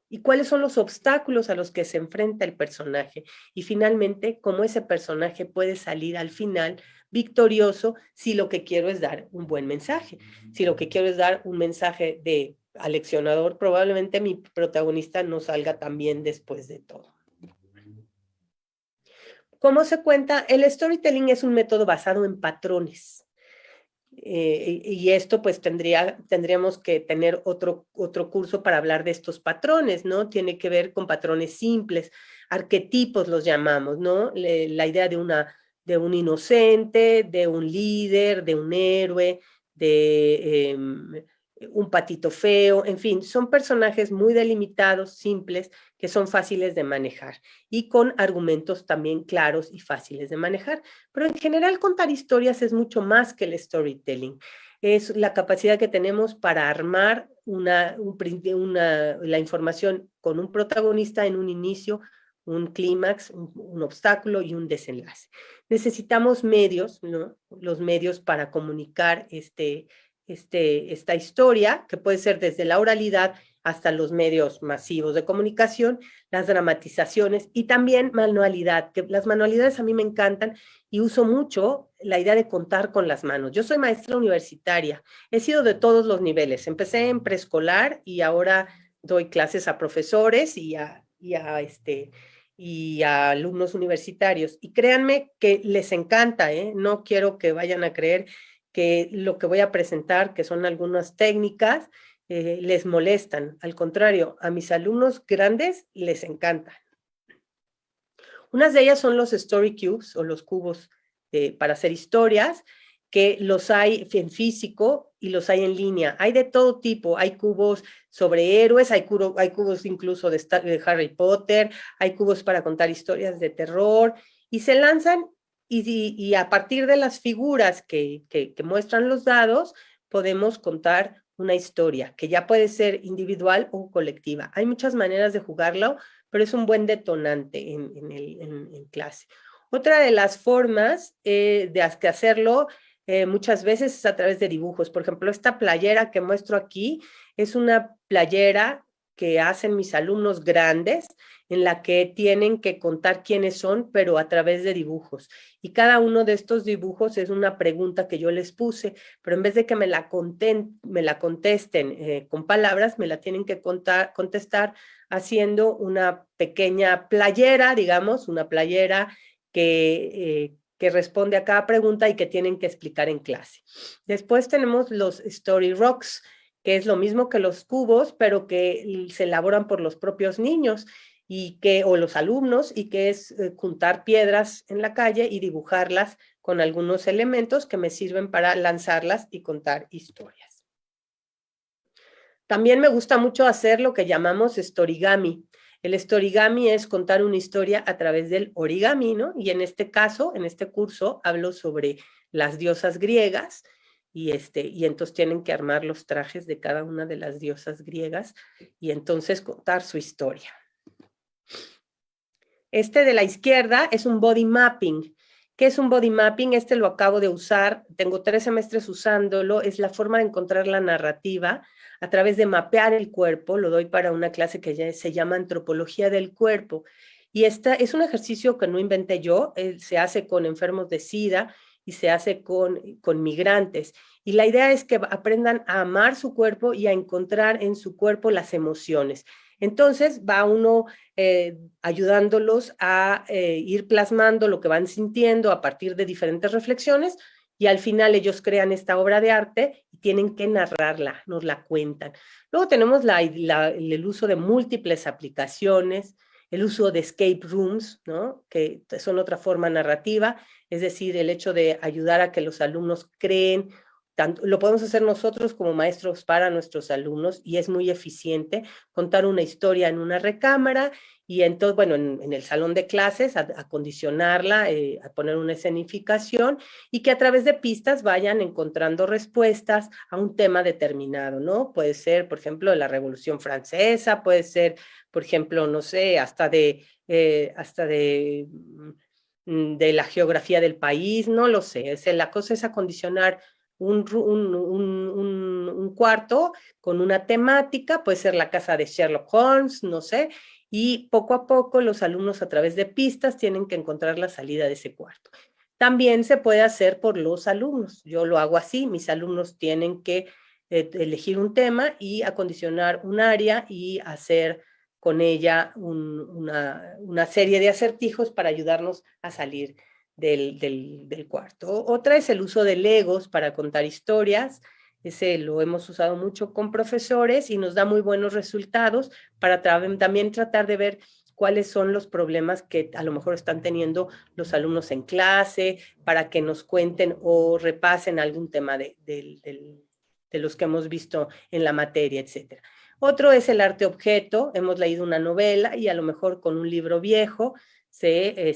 y cuáles son los obstáculos a los que se enfrenta el personaje. Y finalmente, cómo ese personaje puede salir al final victorioso si lo que quiero es dar un buen mensaje. Si lo que quiero es dar un mensaje de aleccionador, probablemente mi protagonista no salga tan bien después de todo. ¿Cómo se cuenta? El storytelling es un método basado en patrones. Y esto pues tendríamos que tener otro curso para hablar de estos patrones, ¿no? Tiene que ver con patrones simples, arquetipos los llamamos, ¿no? La idea de un inocente, de un líder, de un héroe, de un patito feo, en fin, son personajes muy delimitados, simples, que son fáciles de manejar y con argumentos también claros y fáciles de manejar. Pero en general contar historias es mucho más que el storytelling. Es la capacidad que tenemos para armar la información con un protagonista en un inicio, un clímax, un obstáculo y un desenlace. Necesitamos medios, ¿no? Los medios para comunicar esta historia, que puede ser desde la oralidad hasta los medios masivos de comunicación, las dramatizaciones y también manualidad, que las manualidades a mí me encantan y uso mucho la idea de contar con las manos. Yo soy maestra universitaria, he sido de todos los niveles, empecé en preescolar y ahora doy clases a profesores y a alumnos universitarios. Y créanme que les encanta, ¿eh? No quiero que vayan a creer que lo que voy a presentar, que son algunas técnicas, les molestan. Al contrario, a mis alumnos grandes les encantan. Unas de ellas son los story cubes o los cubos para hacer historias, que los hay en físico y los hay en línea. Hay de todo tipo, hay cubos sobre héroes, hay cubos incluso de Harry Potter, hay cubos para contar historias de terror y se lanzan y a partir de las figuras que muestran los dados, podemos contar una historia que ya puede ser individual o colectiva. Hay muchas maneras de jugarlo, pero es un buen detonante en clase. Otra de las formas de hacerlo muchas veces es a través de dibujos. Por ejemplo, esta playera que muestro aquí es una playera que hacen mis alumnos grandes, en la que tienen que contar quiénes son, pero a través de dibujos. Y cada uno de estos dibujos es una pregunta que yo les puse, pero en vez de que me la contesten con palabras, me la tienen que contestar haciendo una pequeña playera, digamos, una playera que responde a cada pregunta y que tienen que explicar en clase. Después tenemos los Story Rocks, que es lo mismo que los cubos, pero que se elaboran por los propios niños o los alumnos, y que es juntar piedras en la calle y dibujarlas con algunos elementos que me sirven para lanzarlas y contar historias. También me gusta mucho hacer lo que llamamos storigami. El storigami es contar una historia a través del origami, ¿no? Y en este caso, en este curso, hablo sobre las diosas griegas y entonces tienen que armar los trajes de cada una de las diosas griegas y entonces contar su historia. Este de la izquierda es un body mapping. ¿Qué es un body mapping? Este lo acabo de usar, tengo 3 semestres usándolo, es la forma de encontrar la narrativa a través de mapear el cuerpo, lo doy para una clase que ya se llama Antropología del Cuerpo, y esta es un ejercicio que no inventé yo, se hace con enfermos de SIDA y se hace con migrantes, y la idea es que aprendan a amar su cuerpo y a encontrar en su cuerpo las emociones. Entonces va uno ayudándolos a ir plasmando lo que van sintiendo a partir de diferentes reflexiones y al final ellos crean esta obra de arte y tienen que narrarla, nos la cuentan. Luego tenemos el uso de múltiples aplicaciones, el uso de escape rooms, ¿no? Que son otra forma narrativa, es decir, el hecho de ayudar a que los alumnos creen. Lo podemos hacer nosotros como maestros para nuestros alumnos y es muy eficiente contar una historia en una recámara y entonces, bueno, en el salón de clases, acondicionarla, a poner una escenificación y que a través de pistas vayan encontrando respuestas a un tema determinado, ¿no? Puede ser, por ejemplo, de la Revolución Francesa, puede ser, por ejemplo, no sé, hasta de la geografía del país, no lo sé. La cosa es acondicionar un cuarto con una temática, puede ser la casa de Sherlock Holmes, no sé, y poco a poco los alumnos a través de pistas tienen que encontrar la salida de ese cuarto. También se puede hacer por los alumnos, yo lo hago así, mis alumnos tienen que elegir un tema y acondicionar un área y hacer con ella una serie de acertijos para ayudarnos a salir del cuarto. Otra es el uso de Legos para contar historias. Ese lo hemos usado mucho con profesores y nos da muy buenos resultados para también tratar de ver cuáles son los problemas que a lo mejor están teniendo los alumnos en clase, para que nos cuenten o repasen algún tema de los que hemos visto en la materia, etcétera. Otro es el arte objeto. Hemos leído una novela y a lo mejor con un libro viejo se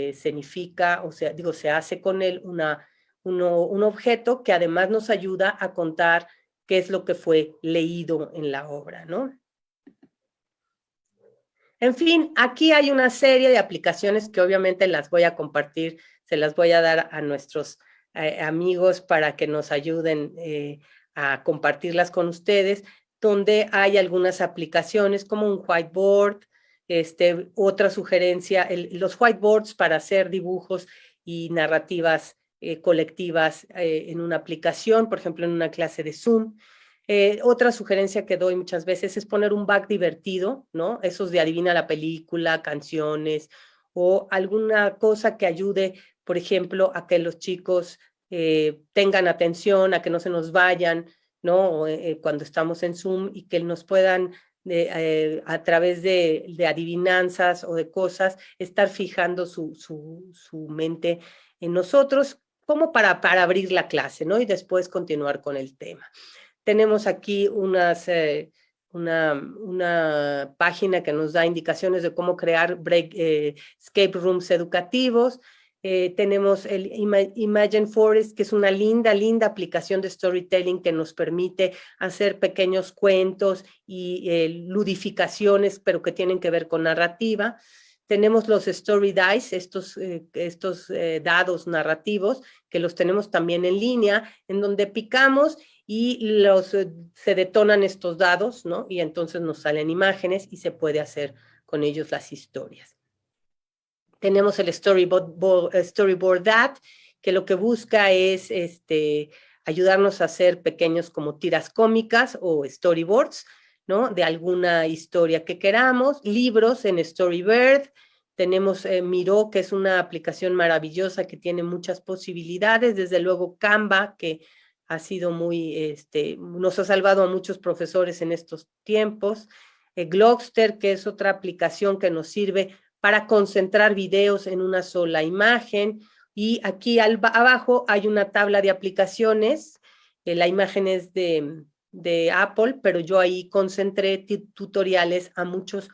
escenifica, o sea, digo, se hace con él un objeto que además nos ayuda a contar qué es lo que fue leído en la obra, ¿no? En fin, aquí hay una serie de aplicaciones que obviamente las voy a compartir, se las voy a dar a nuestros amigos para que nos ayuden a compartirlas con ustedes, donde hay algunas aplicaciones como un whiteboard, otra sugerencia, los whiteboards para hacer dibujos y narrativas colectivas en una aplicación, por ejemplo, en una clase de Zoom. Otra sugerencia que doy muchas veces es poner un back divertido, ¿no? Esos de adivina la película, canciones o alguna cosa que ayude, por ejemplo, a que los chicos tengan atención, a que no se nos vayan, ¿no? Cuando estamos en Zoom y que nos puedan, a través de adivinanzas o de cosas, estar fijando su mente en nosotros como para abrir la clase, ¿no? Y después continuar con el tema. Tenemos aquí una página que nos da indicaciones de cómo crear escape rooms educativos. Tenemos el Imagine Forest, que es una linda aplicación de storytelling que nos permite hacer pequeños cuentos y ludificaciones, pero que tienen que ver con narrativa. Tenemos los Story Dice, estos dados narrativos, que los tenemos también en línea, en donde picamos y se detonan estos dados, ¿no? Y entonces nos salen imágenes y se puede hacer con ellos las historias. Tenemos el Storyboard That, que lo que busca es ayudarnos a hacer pequeños como tiras cómicas o storyboards, ¿no? De alguna historia que queramos, libros en Storybird. Tenemos Miro, que es una aplicación maravillosa que tiene muchas posibilidades, desde luego Canva, que ha sido nos ha salvado a muchos profesores en estos tiempos. Glogster, que es otra aplicación que nos sirve para concentrar videos en una sola imagen. Y aquí abajo hay una tabla de aplicaciones. La imagen es de de Apple, pero yo ahí concentré tutoriales a muchas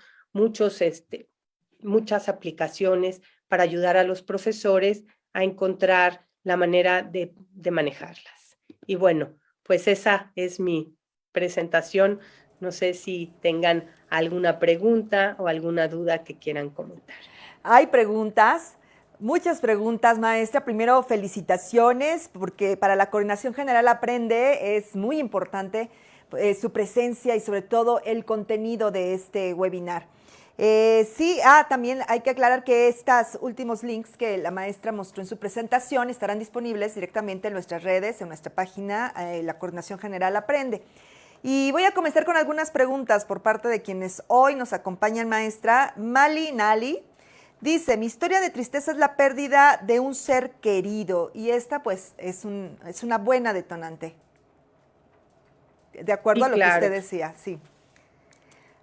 aplicaciones para ayudar a los profesores a encontrar la manera de manejarlas. Y bueno, pues esa es mi presentación. No sé si tengan alguna pregunta o alguna duda que quieran comentar. Hay preguntas, muchas preguntas, maestra. Primero, felicitaciones, porque para la Coordinación General Aprende es muy importante su presencia y sobre todo el contenido de este webinar. También hay que aclarar que estos últimos links que la maestra mostró en su presentación estarán disponibles directamente en nuestras redes, en nuestra página, la Coordinación General Aprende. Y voy a comenzar con algunas preguntas por parte de quienes hoy nos acompañan, maestra. Mali Nali dice, mi historia de tristeza es la pérdida de un ser querido, y esta pues es una buena detonante, de acuerdo a lo que usted decía, sí.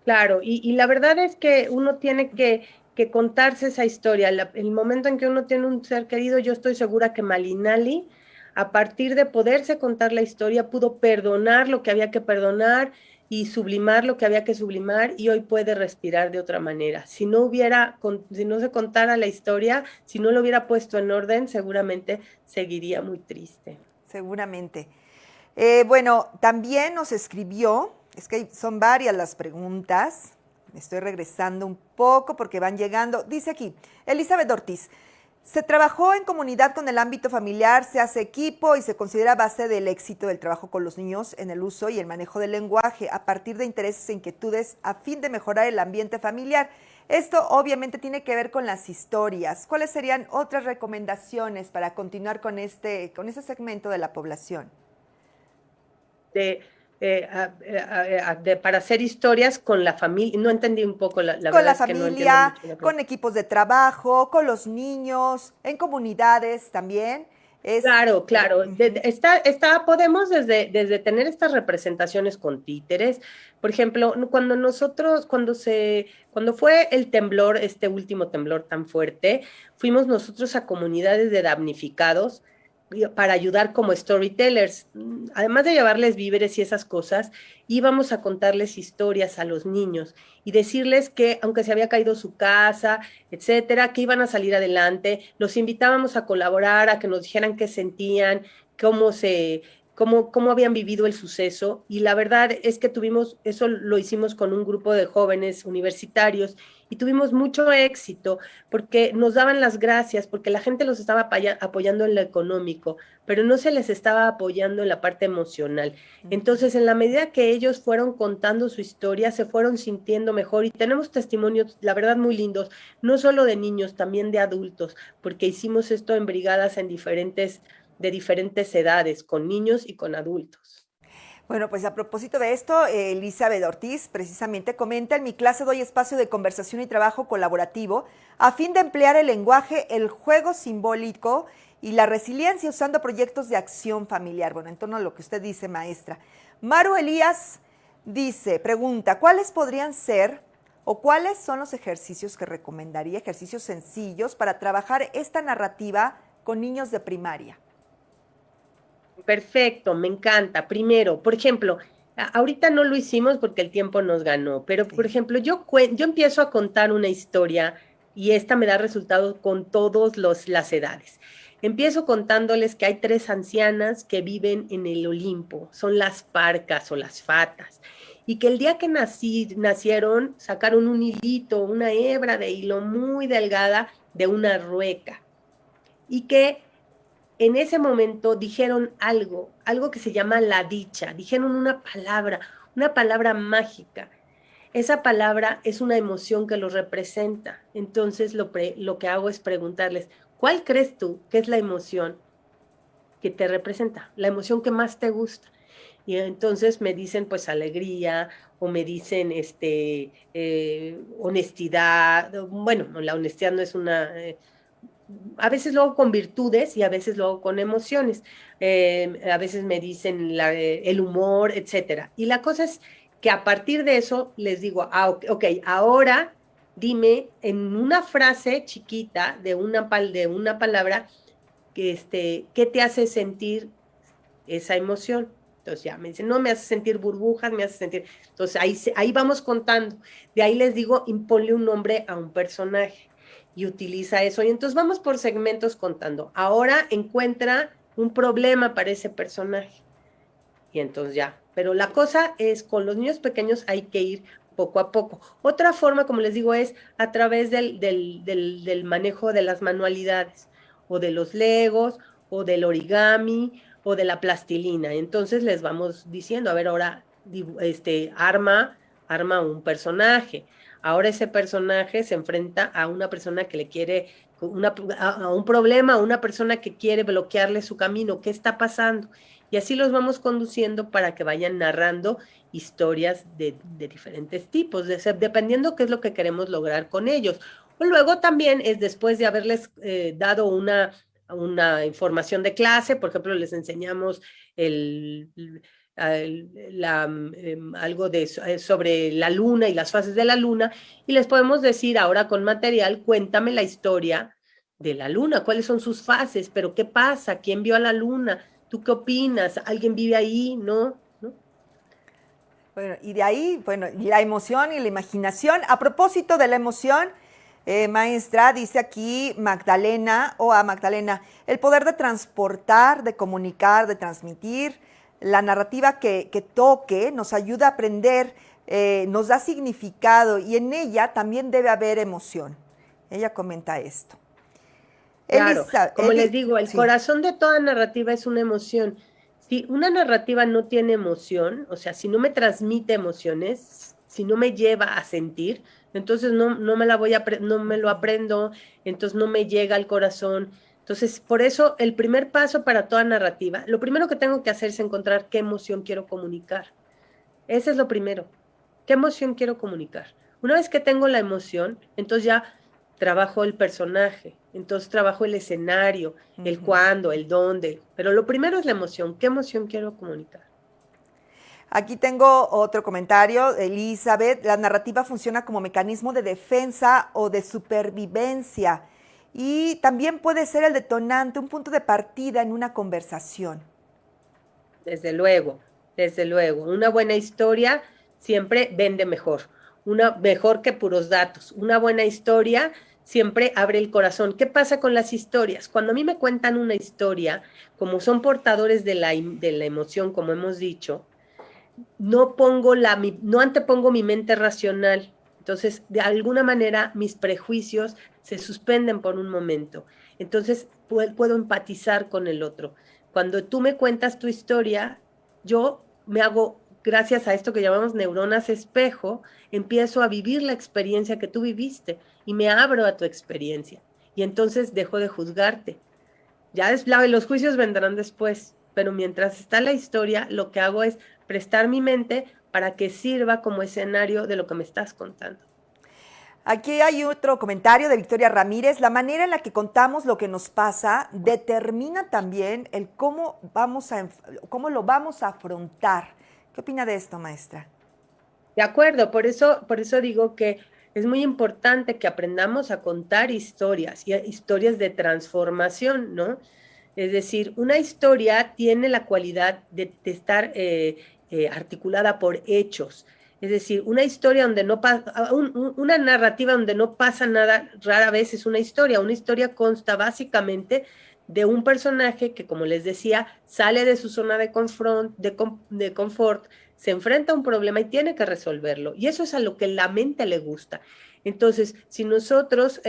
Claro, y la verdad es que uno tiene que contarse esa historia. El momento en que uno tiene un ser querido, yo estoy segura que Malinali, a partir de poderse contar la historia, pudo perdonar lo que había que perdonar y sublimar lo que había que sublimar, y hoy puede respirar de otra manera. Si no se contara la historia, si no lo hubiera puesto en orden, seguramente seguiría muy triste. Seguramente. Bueno, también nos escribió, es que son varias las preguntas, me estoy regresando un poco porque van llegando. Dice aquí, Elizabeth Ortiz, se trabajó en comunidad con el ámbito familiar, se hace equipo y se considera base del éxito del trabajo con los niños en el uso y el manejo del lenguaje a partir de intereses e inquietudes a fin de mejorar el ambiente familiar. Esto obviamente tiene que ver con las historias. ¿Cuáles serían otras recomendaciones para continuar con ese segmento de la población? Para hacer historias con la familia. No entendí un poco la con la verdad familia, es que no con equipos de trabajo, con los niños, en comunidades también. Claro. Podemos desde tener estas representaciones con títeres. Por ejemplo, cuando fue el temblor, este último temblor tan fuerte, fuimos nosotros a comunidades de damnificados para ayudar como storytellers. Además de llevarles víveres y esas cosas, íbamos a contarles historias a los niños y decirles que aunque se había caído su casa, etcétera, que iban a salir adelante. Los invitábamos a colaborar, a que nos dijeran qué sentían, cómo habían vivido el suceso, y la verdad es que lo hicimos con un grupo de jóvenes universitarios y tuvimos mucho éxito porque nos daban las gracias, porque la gente los estaba apoyando en lo económico, pero no se les estaba apoyando en la parte emocional. Entonces, en la medida que ellos fueron contando su historia, se fueron sintiendo mejor, y tenemos testimonios, la verdad, muy lindos, no solo de niños, también de adultos, porque hicimos esto en brigadas de diferentes edades, con niños y con adultos. Bueno, pues a propósito de esto, Elizabeth Ortiz precisamente comenta, en mi clase doy espacio de conversación y trabajo colaborativo a fin de emplear el lenguaje, el juego simbólico y la resiliencia usando proyectos de acción familiar. Bueno, en torno a lo que usted dice, maestra. Maru Elías pregunta, ¿cuáles podrían ser o cuáles son los ejercicios que recomendaría, ejercicios sencillos para trabajar esta narrativa con niños de primaria? Perfecto, me encanta. Primero, por ejemplo, ahorita no lo hicimos porque el tiempo nos ganó, pero sí. Por ejemplo, yo empiezo a contar una historia y esta me da resultado con todas las edades. Empiezo contándoles que hay 3 ancianas que viven en el Olimpo, son las parcas o las fatas, y que el día que nacieron sacaron un hilito, una hebra de hilo muy delgada de una rueca, y que en ese momento dijeron algo que se llama la dicha, dijeron una palabra mágica. Esa palabra es una emoción que los representa. Entonces lo que hago es preguntarles, ¿cuál crees tú que es la emoción que te representa? La emoción que más te gusta. Y entonces me dicen pues alegría, o me dicen honestidad. Bueno, la honestidad no es una... a veces lo hago con virtudes y a veces lo hago con emociones. A veces me dicen el humor, etcétera. Y la cosa es que a partir de eso les digo, ok, ahora dime en una frase chiquita de una palabra ¿qué te hace sentir esa emoción? Entonces ya me dicen, no, me hace sentir burbujas, me hace sentir... Entonces ahí vamos contando. De ahí les digo, imponle un nombre a un personaje y utiliza eso. Y entonces vamos por segmentos contando. Ahora encuentra un problema para ese personaje. Y entonces ya. Pero la cosa es, con los niños pequeños hay que ir poco a poco. Otra forma, como les digo, es a través del manejo de las manualidades, o de los legos, o del origami, o de la plastilina. Entonces les vamos diciendo, a ver, ahora arma un personaje. Ahora ese personaje se enfrenta a una persona que le quiere, a un problema, a una persona que quiere bloquearle su camino. ¿Qué está pasando? Y así los vamos conduciendo para que vayan narrando historias de diferentes tipos, dependiendo qué es lo que queremos lograr con ellos. O luego también es después de haberles dado una información de clase, por ejemplo, les enseñamos algo sobre la luna y las fases de la luna, y les podemos decir ahora con material, cuéntame la historia de la luna, cuáles son sus fases, pero qué pasa, quién vio a la luna, ¿tú qué opinas? ¿Alguien vive ahí? ¿No? Bueno, y de ahí, bueno, la emoción y la imaginación. A propósito de la emoción, maestra, dice aquí Magdalena, a Magdalena, el poder de transportar, de comunicar, de transmitir, la narrativa que toque nos ayuda a aprender, nos da significado y en ella también debe haber emoción. Ella comenta esto. Claro, como les digo, el corazón de toda narrativa es una emoción. Si una narrativa no tiene emoción, o sea, si no me transmite emociones, si no me lleva a sentir, entonces no me lo aprendo, entonces no me llega al corazón. Entonces, por eso el primer paso para toda narrativa, lo primero que tengo que hacer es encontrar qué emoción quiero comunicar. Ese es lo primero. ¿Qué emoción quiero comunicar? Una vez que tengo la emoción, entonces ya trabajo el personaje, entonces trabajo el escenario, el cuándo, el dónde, pero lo primero es la emoción. ¿Qué emoción quiero comunicar? Aquí tengo otro comentario, Elizabeth. La narrativa funciona como mecanismo de defensa o de supervivencia y también puede ser el detonante, un punto de partida en una conversación. Desde luego, desde luego. Una buena historia siempre vende mejor, mejor que puros datos. Una buena historia siempre abre el corazón. ¿Qué pasa con las historias? Cuando a mí me cuentan una historia, como son portadores de la emoción, como hemos dicho, no antepongo mi mente racional. Entonces, de alguna manera, mis prejuicios se suspenden por un momento. Entonces, puedo empatizar con el otro. Cuando tú me cuentas tu historia, yo me hago, gracias a esto que llamamos neuronas espejo, empiezo a vivir la experiencia que tú viviste y me abro a tu experiencia. Y entonces dejo de juzgarte. Ya los juicios vendrán después, pero mientras está la historia, lo que hago es prestar mi mente para que sirva como escenario de lo que me estás contando. Aquí hay otro comentario de Victoria Ramírez. La manera en la que contamos lo que nos pasa determina también el cómo lo vamos a afrontar. ¿Qué opina de esto, maestra? De acuerdo, por eso digo que es muy importante que aprendamos a contar historias y historias de transformación, ¿no? Es decir, una historia tiene la cualidad de estar articulada por hechos. Es decir, una historia donde no pasa, una narrativa donde no pasa nada, rara vez es una historia. Una historia consta básicamente de un personaje que, como les decía, sale de su zona de confort, se enfrenta a un problema y tiene que resolverlo. Y eso es a lo que la mente le gusta. Entonces, si nosotros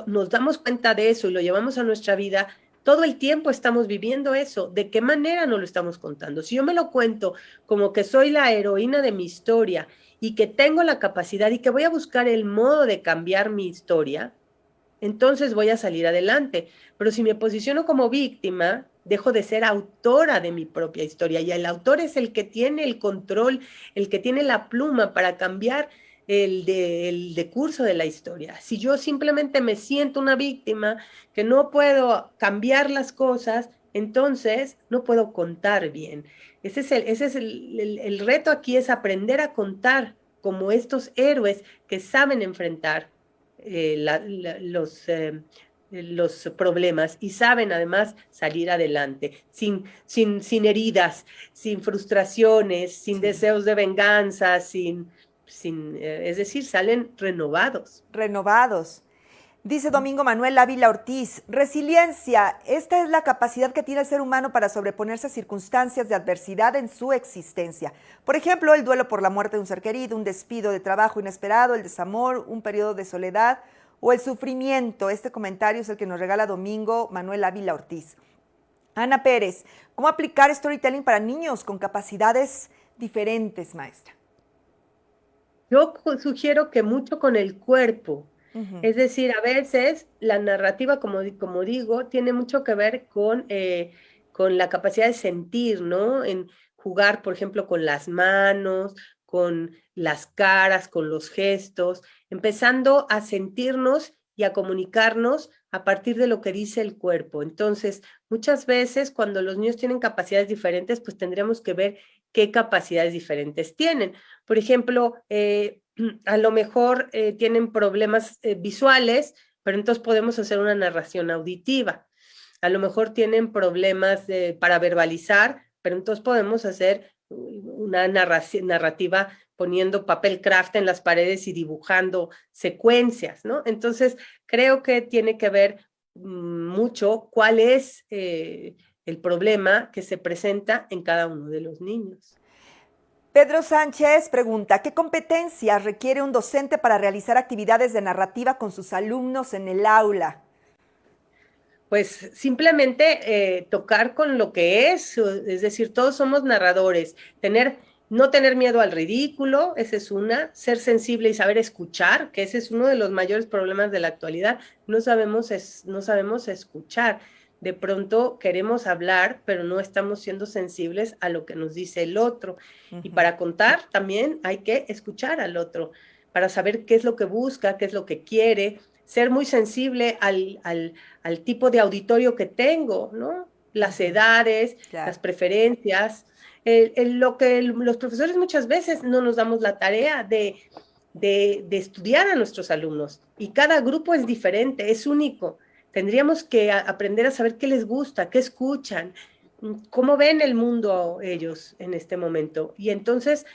nos damos cuenta de eso y lo llevamos a nuestra vida, todo el tiempo estamos viviendo eso. ¿De qué manera nos lo estamos contando? Si yo me lo cuento como que soy la heroína de mi historia y que tengo la capacidad y que voy a buscar el modo de cambiar mi historia, entonces voy a salir adelante. Pero si me posiciono como víctima, dejo de ser autora de mi propia historia y el autor es el que tiene el control, el que tiene la pluma para cambiar el decurso de la historia. Si yo simplemente me siento una víctima, que no puedo cambiar las cosas, entonces no puedo contar bien. Ese es el reto aquí, es aprender a contar como estos héroes que saben enfrentar los problemas y saben además salir adelante, sin heridas, sin frustraciones, sin deseos de venganza, es decir, salen renovados. Renovados. Dice Domingo Manuel Ávila Ortiz, resiliencia, esta es la capacidad que tiene el ser humano para sobreponerse a circunstancias de adversidad en su existencia. Por ejemplo, el duelo por la muerte de un ser querido, un despido de trabajo inesperado, el desamor, un periodo de soledad o el sufrimiento. Este comentario es el que nos regala Domingo Manuel Ávila Ortiz. Ana Pérez, ¿cómo aplicar storytelling para niños con capacidades diferentes, maestra? Yo sugiero que mucho con el cuerpo. Es decir, a veces la narrativa, como digo, tiene mucho que ver con la capacidad de sentir, ¿no? En jugar, por ejemplo, con las manos, con las caras, con los gestos, empezando a sentirnos y a comunicarnos a partir de lo que dice el cuerpo. Entonces, muchas veces cuando los niños tienen capacidades diferentes, pues tendríamos que ver qué capacidades diferentes tienen. Por ejemplo, a lo mejor tienen problemas visuales, pero entonces podemos hacer una narración auditiva. A lo mejor tienen problemas para verbalizar, pero entonces podemos hacer una narrativa poniendo papel craft en las paredes y dibujando secuencias, ¿no? Entonces, creo que tiene que ver mucho cuál es el problema que se presenta en cada uno de los niños. Pedro Sánchez pregunta, ¿qué competencias requiere un docente para realizar actividades de narrativa con sus alumnos en el aula? Pues simplemente tocar con lo que es decir, todos somos narradores, no tener miedo al ridículo, esa es una, ser sensible y saber escuchar, que ese es uno de los mayores problemas de la actualidad, no sabemos escuchar. De pronto queremos hablar, pero no estamos siendo sensibles a lo que nos dice el otro. Y para contar también hay que escuchar al otro, para saber qué es lo que busca, qué es lo que quiere, ser muy sensible al tipo de auditorio que tengo, ¿no? Las edades, las preferencias, lo que los profesores muchas veces no nos damos la tarea de estudiar a nuestros alumnos. Y cada grupo es diferente, es único. Tendríamos que aprender a saber qué les gusta, qué escuchan, cómo ven el mundo ellos en este momento. Y entonces,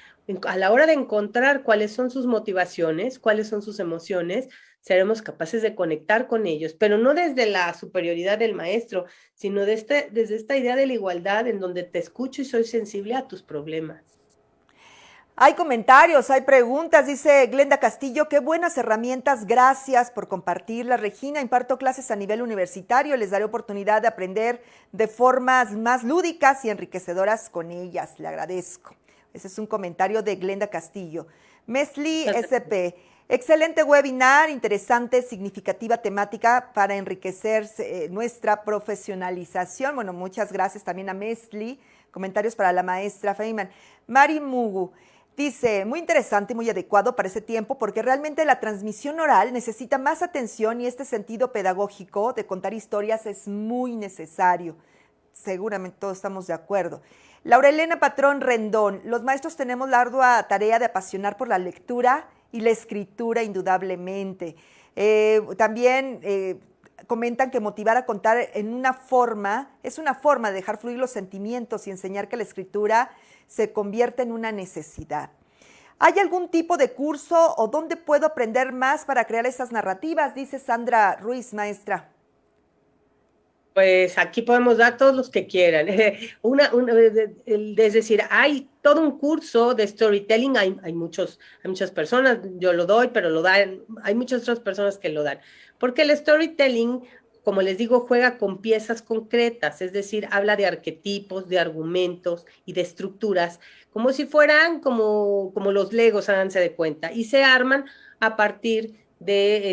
a la hora de encontrar cuáles son sus motivaciones, cuáles son sus emociones, seremos capaces de conectar con ellos, pero no desde la superioridad del maestro, sino desde esta idea de la igualdad en donde te escucho y soy sensible a tus problemas. Hay comentarios, hay preguntas, dice Glenda Castillo, qué buenas herramientas, gracias por compartirlas. Regina, imparto clases a nivel universitario, les daré oportunidad de aprender de formas más lúdicas y enriquecedoras con ellas, le agradezco. Ese es un comentario de Glenda Castillo. Mesli SP, excelente webinar, interesante, significativa temática para enriquecer nuestra profesionalización. Bueno, muchas gracias también a Mesli. Comentarios para la maestra Feynman. Mari Mugu dice, muy interesante y muy adecuado para ese tiempo porque realmente la transmisión oral necesita más atención y este sentido pedagógico de contar historias es muy necesario. Seguramente todos estamos de acuerdo. Laura Elena Patrón Rendón, los maestros tenemos la ardua tarea de apasionar por la lectura y la escritura indudablemente. También comentan que motivar a contar es una forma de dejar fluir los sentimientos y enseñar que la escritura se convierte en una necesidad. ¿Hay algún tipo de curso o dónde puedo aprender más para crear esas narrativas? Dice Sandra Ruiz, maestra. Pues aquí podemos dar todos los que quieran. Es decir, hay todo un curso de storytelling, hay muchas personas, yo lo doy, pero hay muchas otras personas que lo dan. Porque el storytelling, como les digo, juega con piezas concretas, es decir, habla de arquetipos, de argumentos y de estructuras, como si fueran como los Legos, háganse de cuenta, y se arman a partir de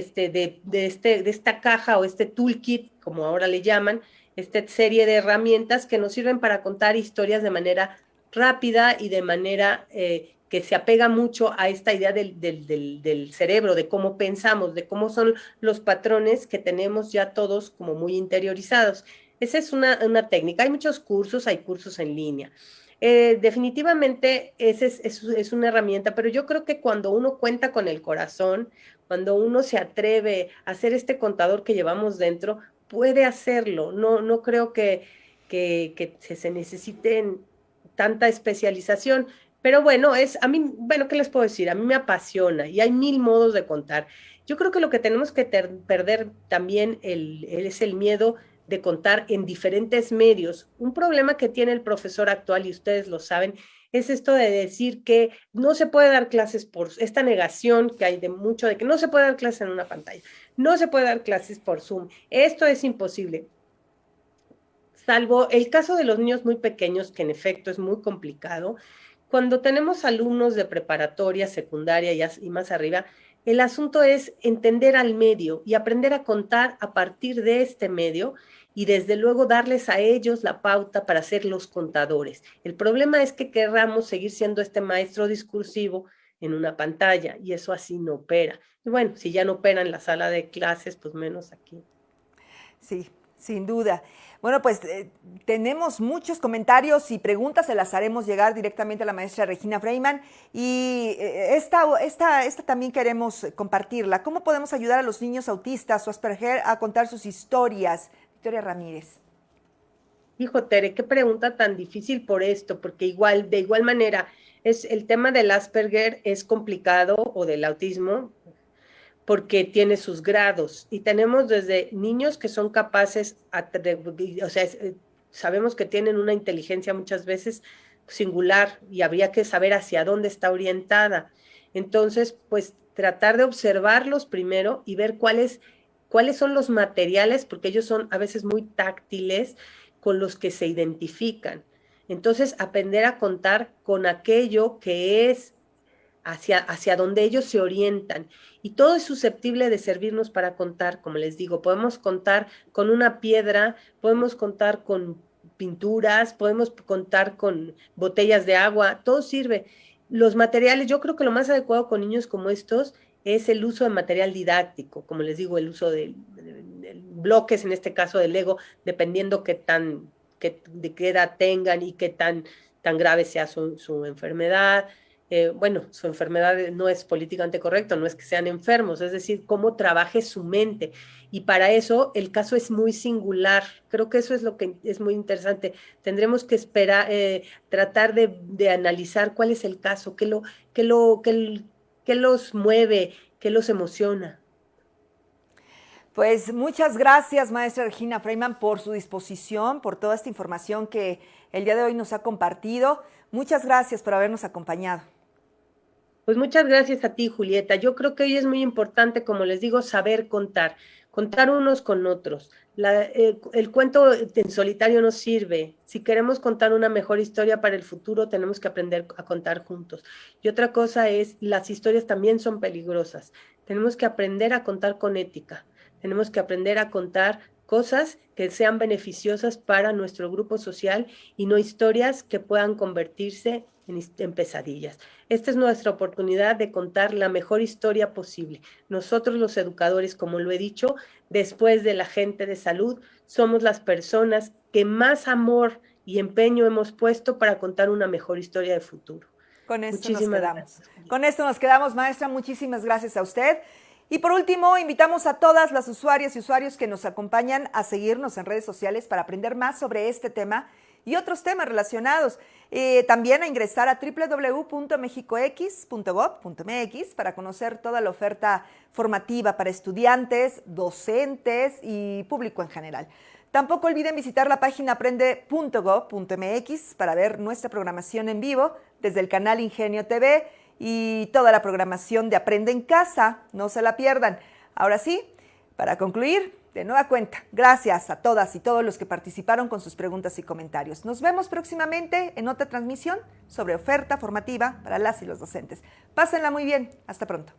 esta caja o este toolkit, como ahora le llaman, esta serie de herramientas que nos sirven para contar historias de manera rápida y de manera que se apega mucho a esta idea del cerebro, de cómo pensamos, de cómo son los patrones que tenemos ya todos como muy interiorizados. Esa es una técnica. Hay muchos cursos, hay cursos en línea. Definitivamente esa es una herramienta, pero yo creo que cuando uno cuenta con el corazón, cuando uno se atreve a ser este contador que llevamos dentro, puede hacerlo. No creo que se necesiten tanta especialización. Pero bueno, a mí, bueno, ¿qué les puedo decir? A mí me apasiona y hay mil modos de contar. Yo creo que lo que tenemos que perder también es el miedo de contar en diferentes medios. Un problema que tiene el profesor actual, y ustedes lo saben, es esto de decir que no se puede dar clases por esta negación que hay de mucho, de que no se puede dar clases en una pantalla, no se puede dar clases por Zoom, esto es imposible. Salvo el caso de los niños muy pequeños, que en efecto es muy complicado, cuando tenemos alumnos de preparatoria, secundaria y más arriba, el asunto es entender al medio y aprender a contar a partir de este medio y desde luego darles a ellos la pauta para ser los contadores. El problema es que querramos seguir siendo este maestro discursivo en una pantalla y eso así no opera. Y bueno, si ya no opera en la sala de clases, pues menos aquí. Sí, sin duda. Bueno, pues tenemos muchos comentarios y preguntas, se las haremos llegar directamente a la maestra Regina Freiman y esta también queremos compartirla. ¿Cómo podemos ayudar a los niños autistas o Asperger a contar sus historias? Victoria Ramírez. Hijo, Tere, qué pregunta tan difícil por esto, porque de igual manera, el tema del Asperger es complicado o del autismo, porque tiene sus grados y tenemos desde niños que son capaces, o sea, sabemos que tienen una inteligencia muchas veces singular y habría que saber hacia dónde está orientada. Entonces, pues tratar de observarlos primero y ver cuáles son los materiales, porque ellos son a veces muy táctiles con los que se identifican. Entonces, aprender a contar con aquello que es hacia donde ellos se orientan. Y todo es susceptible de servirnos para contar, como les digo, podemos contar con una piedra, podemos contar con pinturas, podemos contar con botellas de agua, todo sirve. Los materiales, yo creo que lo más adecuado con niños como estos es el uso de material didáctico, como les digo, el uso de bloques, en este caso de Lego, dependiendo de qué edad tengan y qué tan grave sea su enfermedad. Bueno, su enfermedad no es políticamente correcto, no es que sean enfermos, es decir, cómo trabaje su mente. Y para eso el caso es muy singular. Creo que eso es lo que es muy interesante. Tendremos que esperar, tratar de analizar cuál es el caso, qué los mueve, qué los emociona. Pues muchas gracias, maestra Regina Freiman, por su disposición, por toda esta información que el día de hoy nos ha compartido. Muchas gracias por habernos acompañado. Pues muchas gracias a ti, Julieta. Yo creo que hoy es muy importante, como les digo, saber contar unos con otros. El cuento en solitario no sirve. Si queremos contar una mejor historia para el futuro, tenemos que aprender a contar juntos. Y otra cosa es, las historias también son peligrosas. Tenemos que aprender a contar con ética. Tenemos que aprender a contar cosas que sean beneficiosas para nuestro grupo social y no historias que puedan convertirse en pesadillas. Esta es nuestra oportunidad de contar la mejor historia posible. Nosotros los educadores, como lo he dicho, después de la gente de salud, somos las personas que más amor y empeño hemos puesto para contar una mejor historia de futuro. Con esto nos quedamos. Con esto nos quedamos, maestra. Muchísimas gracias a usted. Y por último, invitamos a todas las usuarias y usuarios que nos acompañan a seguirnos en redes sociales para aprender más sobre este tema y otros temas relacionados. También a ingresar a www.mexicox.gov.mx para conocer toda la oferta formativa para estudiantes, docentes y público en general. Tampoco olviden visitar la página aprende.gov.mx para ver nuestra programación en vivo desde el canal Ingenio TV y toda la programación de Aprende en Casa. No se la pierdan. Ahora sí, para concluir, de nueva cuenta, gracias a todas y todos los que participaron con sus preguntas y comentarios. Nos vemos próximamente en otra transmisión sobre oferta formativa para las y los docentes. Pásenla muy bien. Hasta pronto.